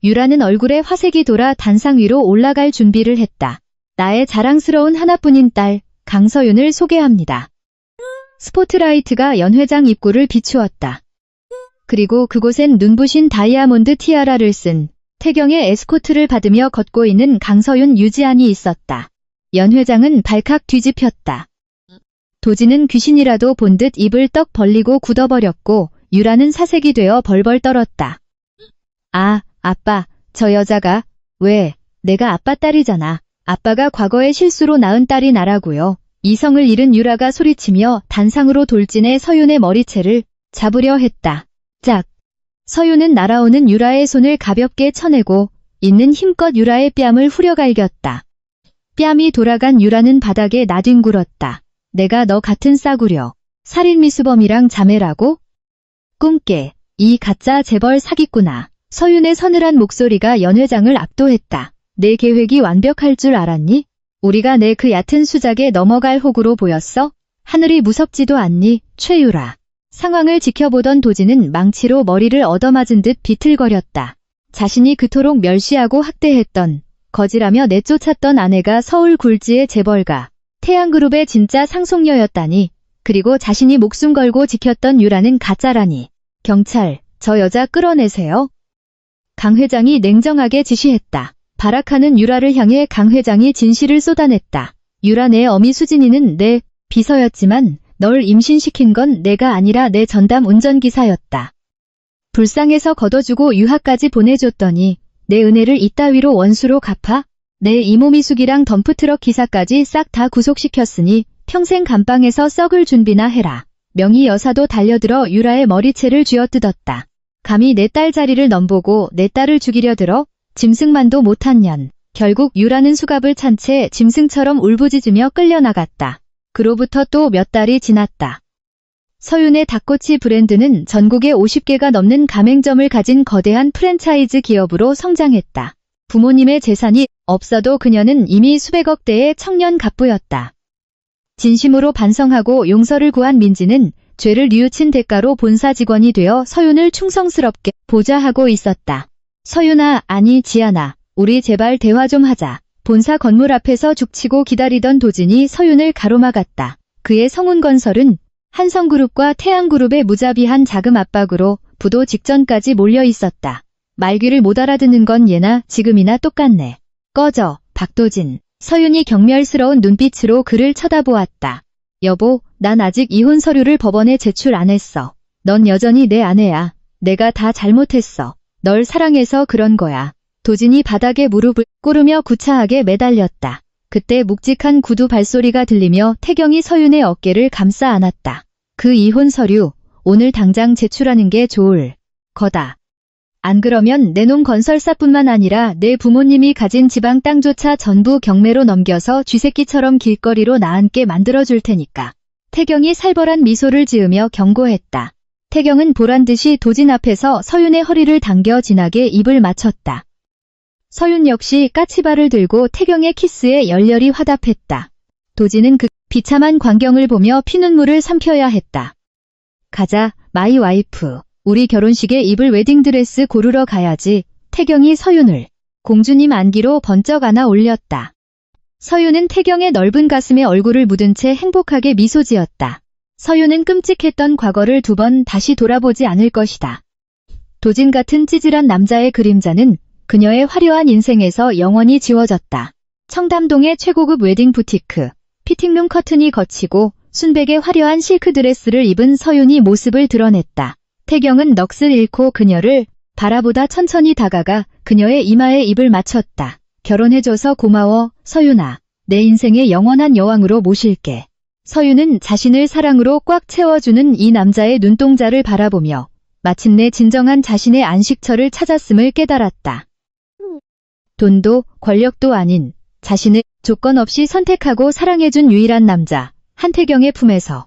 유라는 얼굴에 화색이 돌아 단상 위로 올라갈 준비를 했다. 나의 자랑스러운 하나뿐인 딸, 강서윤을 소개합니다. 스포트라이트가 연 회장 입구를 비추었다. 그리고 그곳엔 눈부신 다이아몬드 티아라를 쓴 태경의 에스코트를 받으며 걷고 있는 강서윤 유지안이 있었다. 연 회장은 발칵 뒤집혔다. 도진은 귀신이라도 본 듯 입을 떡 벌리고 굳어버렸고 유라는 사색이 되어 벌벌 떨었다. 아, 아빠, 저 여자가, 왜, 내가 아빠 딸이잖아. 아빠가 과거의 실수로 낳은 딸이 나라고요. 이성을 잃은 유라가 소리치며 단상으로 돌진해 서윤의 머리채를 잡으려 했다. 짝! 서윤은 날아오는 유라의 손을 가볍게 쳐내고 있는 힘껏 유라의 뺨을 후려갈겼다. 뺨이 돌아간 유라는 바닥에 나뒹굴었다. 내가 너 같은 싸구려. 살인미수범이랑 자매라고? 꿈깨. 이 가짜 재벌 사기꾼아. 서윤의 서늘한 목소리가 연 회장을 압도했다. 내 계획이 완벽할 줄 알았니? 우리가 내 그 얕은 수작에 넘어갈 호구로 보였어? 하늘이 무섭지도 않니, 최유라. 상황을 지켜보던 도진은 망치로 머리를 얻어맞은 듯 비틀거렸다. 자신이 그토록 멸시하고 학대했던, 거지라며 내쫓았던 아내가 서울 굴지의 재벌가, 태양그룹의 진짜 상속녀였다니. 그리고 자신이 목숨 걸고 지켰던 유라는 가짜라니. 경찰, 저 여자 끌어내세요. 강 회장이 냉정하게 지시했다. 발악하는 유라를 향해 강 회장이 진실을 쏟아냈다. 유라, 내 어미 수진이는 내 비서였지만 널 임신시킨 건 내가 아니라 내 전담 운전기사였다. 불쌍해서 걷어주고 유학까지 보내줬더니 내 은혜를 이따위로 원수로 갚아? 내 이모 미숙이랑 덤프트럭 기사까지 싹 다 구속시켰으니 평생 감방에서 썩을 준비나 해라. 명희 여사도 달려들어 유라의 머리채를 쥐어뜯었다. 감히 내 딸 자리를 넘보고 내 딸을 죽이려 들어? 짐승만도 못한 년. 결국 유라는 수갑을 찬 채 짐승처럼 울부짖으며 끌려나갔다. 그로부터 또 몇 달이 지났다. 서윤의 닭꼬치 브랜드는 전국에 50개가 넘는 가맹점을 가진 거대한 프랜차이즈 기업으로 성장했다. 부모님의 재산이 없어도 그녀는 이미 수백억 대의 청년 갑부였다. 진심으로 반성하고 용서를 구한 민지는 죄를 뉘우친 대가로 본사 직원이 되어 서윤을 충성스럽게 보좌하고 있었다. 서윤아, 아니 지아나, 우리 제발 대화 좀 하자. 본사 건물 앞에서 죽치고 기다리던 도진이 서윤을 가로막았다. 그의 성운건설은 한성그룹과 태양그룹의 무자비한 자금 압박으로 부도 직전까지 몰려 있었다. 말귀를 못 알아듣는 건 예나 지금이나 똑같네. 꺼져, 박도진. 서윤이 경멸스러운 눈빛으로 그를 쳐다보았다. 여보, 난 아직 이혼 서류를 법원에 제출 안 했어. 넌 여전히 내 아내야. 내가 다 잘못했어. 널 사랑해서 그런 거야. 도진이 바닥에 무릎을 꿇으며 구차하게 매달렸다. 그때 묵직한 구두 발소리가 들리며 태경이 서윤의 어깨를 감싸 안았다. 그 이혼 서류, 오늘 당장 제출하는 게 좋을 거다. 안 그러면 내놓은 건설사뿐만 아니라 내 부모님이 가진 지방 땅조차 전부 경매로 넘겨서 쥐새끼처럼 길거리로 나앉게 만들어줄 테니까. 태경이 살벌한 미소를 지으며 경고했다. 태경은 보란듯이 도진 앞에서 서윤의 허리를 당겨 진하게 입을 맞췄다. 서윤 역시 까치발을 들고 태경의 키스에 열렬히 화답했다. 도진은 그 비참한 광경을 보며 피눈물을 삼켜야 했다. 가자, 마이 와이프. 우리 결혼식에 입을 웨딩드레스 고르러 가야지. 태경이 서윤을 공주님 안기로 번쩍 안아 올렸다. 서윤은 태경의 넓은 가슴에 얼굴을 묻은 채 행복하게 미소 지었다. 서윤은 끔찍했던 과거를 두 번 다시 돌아보지 않을 것이다. 도진 같은 찌질한 남자의 그림자는 그녀의 화려한 인생에서 영원히 지워졌다. 청담동의 최고급 웨딩 부티크, 피팅룸 커튼이 거치고 순백의 화려한 실크 드레스를 입은 서윤이 모습을 드러냈다. 태경은 넋을 잃고 그녀를 바라보다 천천히 다가가 그녀의 이마에 입을 맞췄다. 결혼해줘서 고마워, 서윤아. 내 인생의 영원한 여왕으로 모실게. 서윤은 자신을 사랑으로 꽉 채워주는 이 남자의 눈동자를 바라보며 마침내 진정한 자신의 안식처를 찾았음을 깨달았다. 돈도 권력도 아닌 자신을 조건 없이 선택하고 사랑해준 유일한 남자, 한태경의 품에서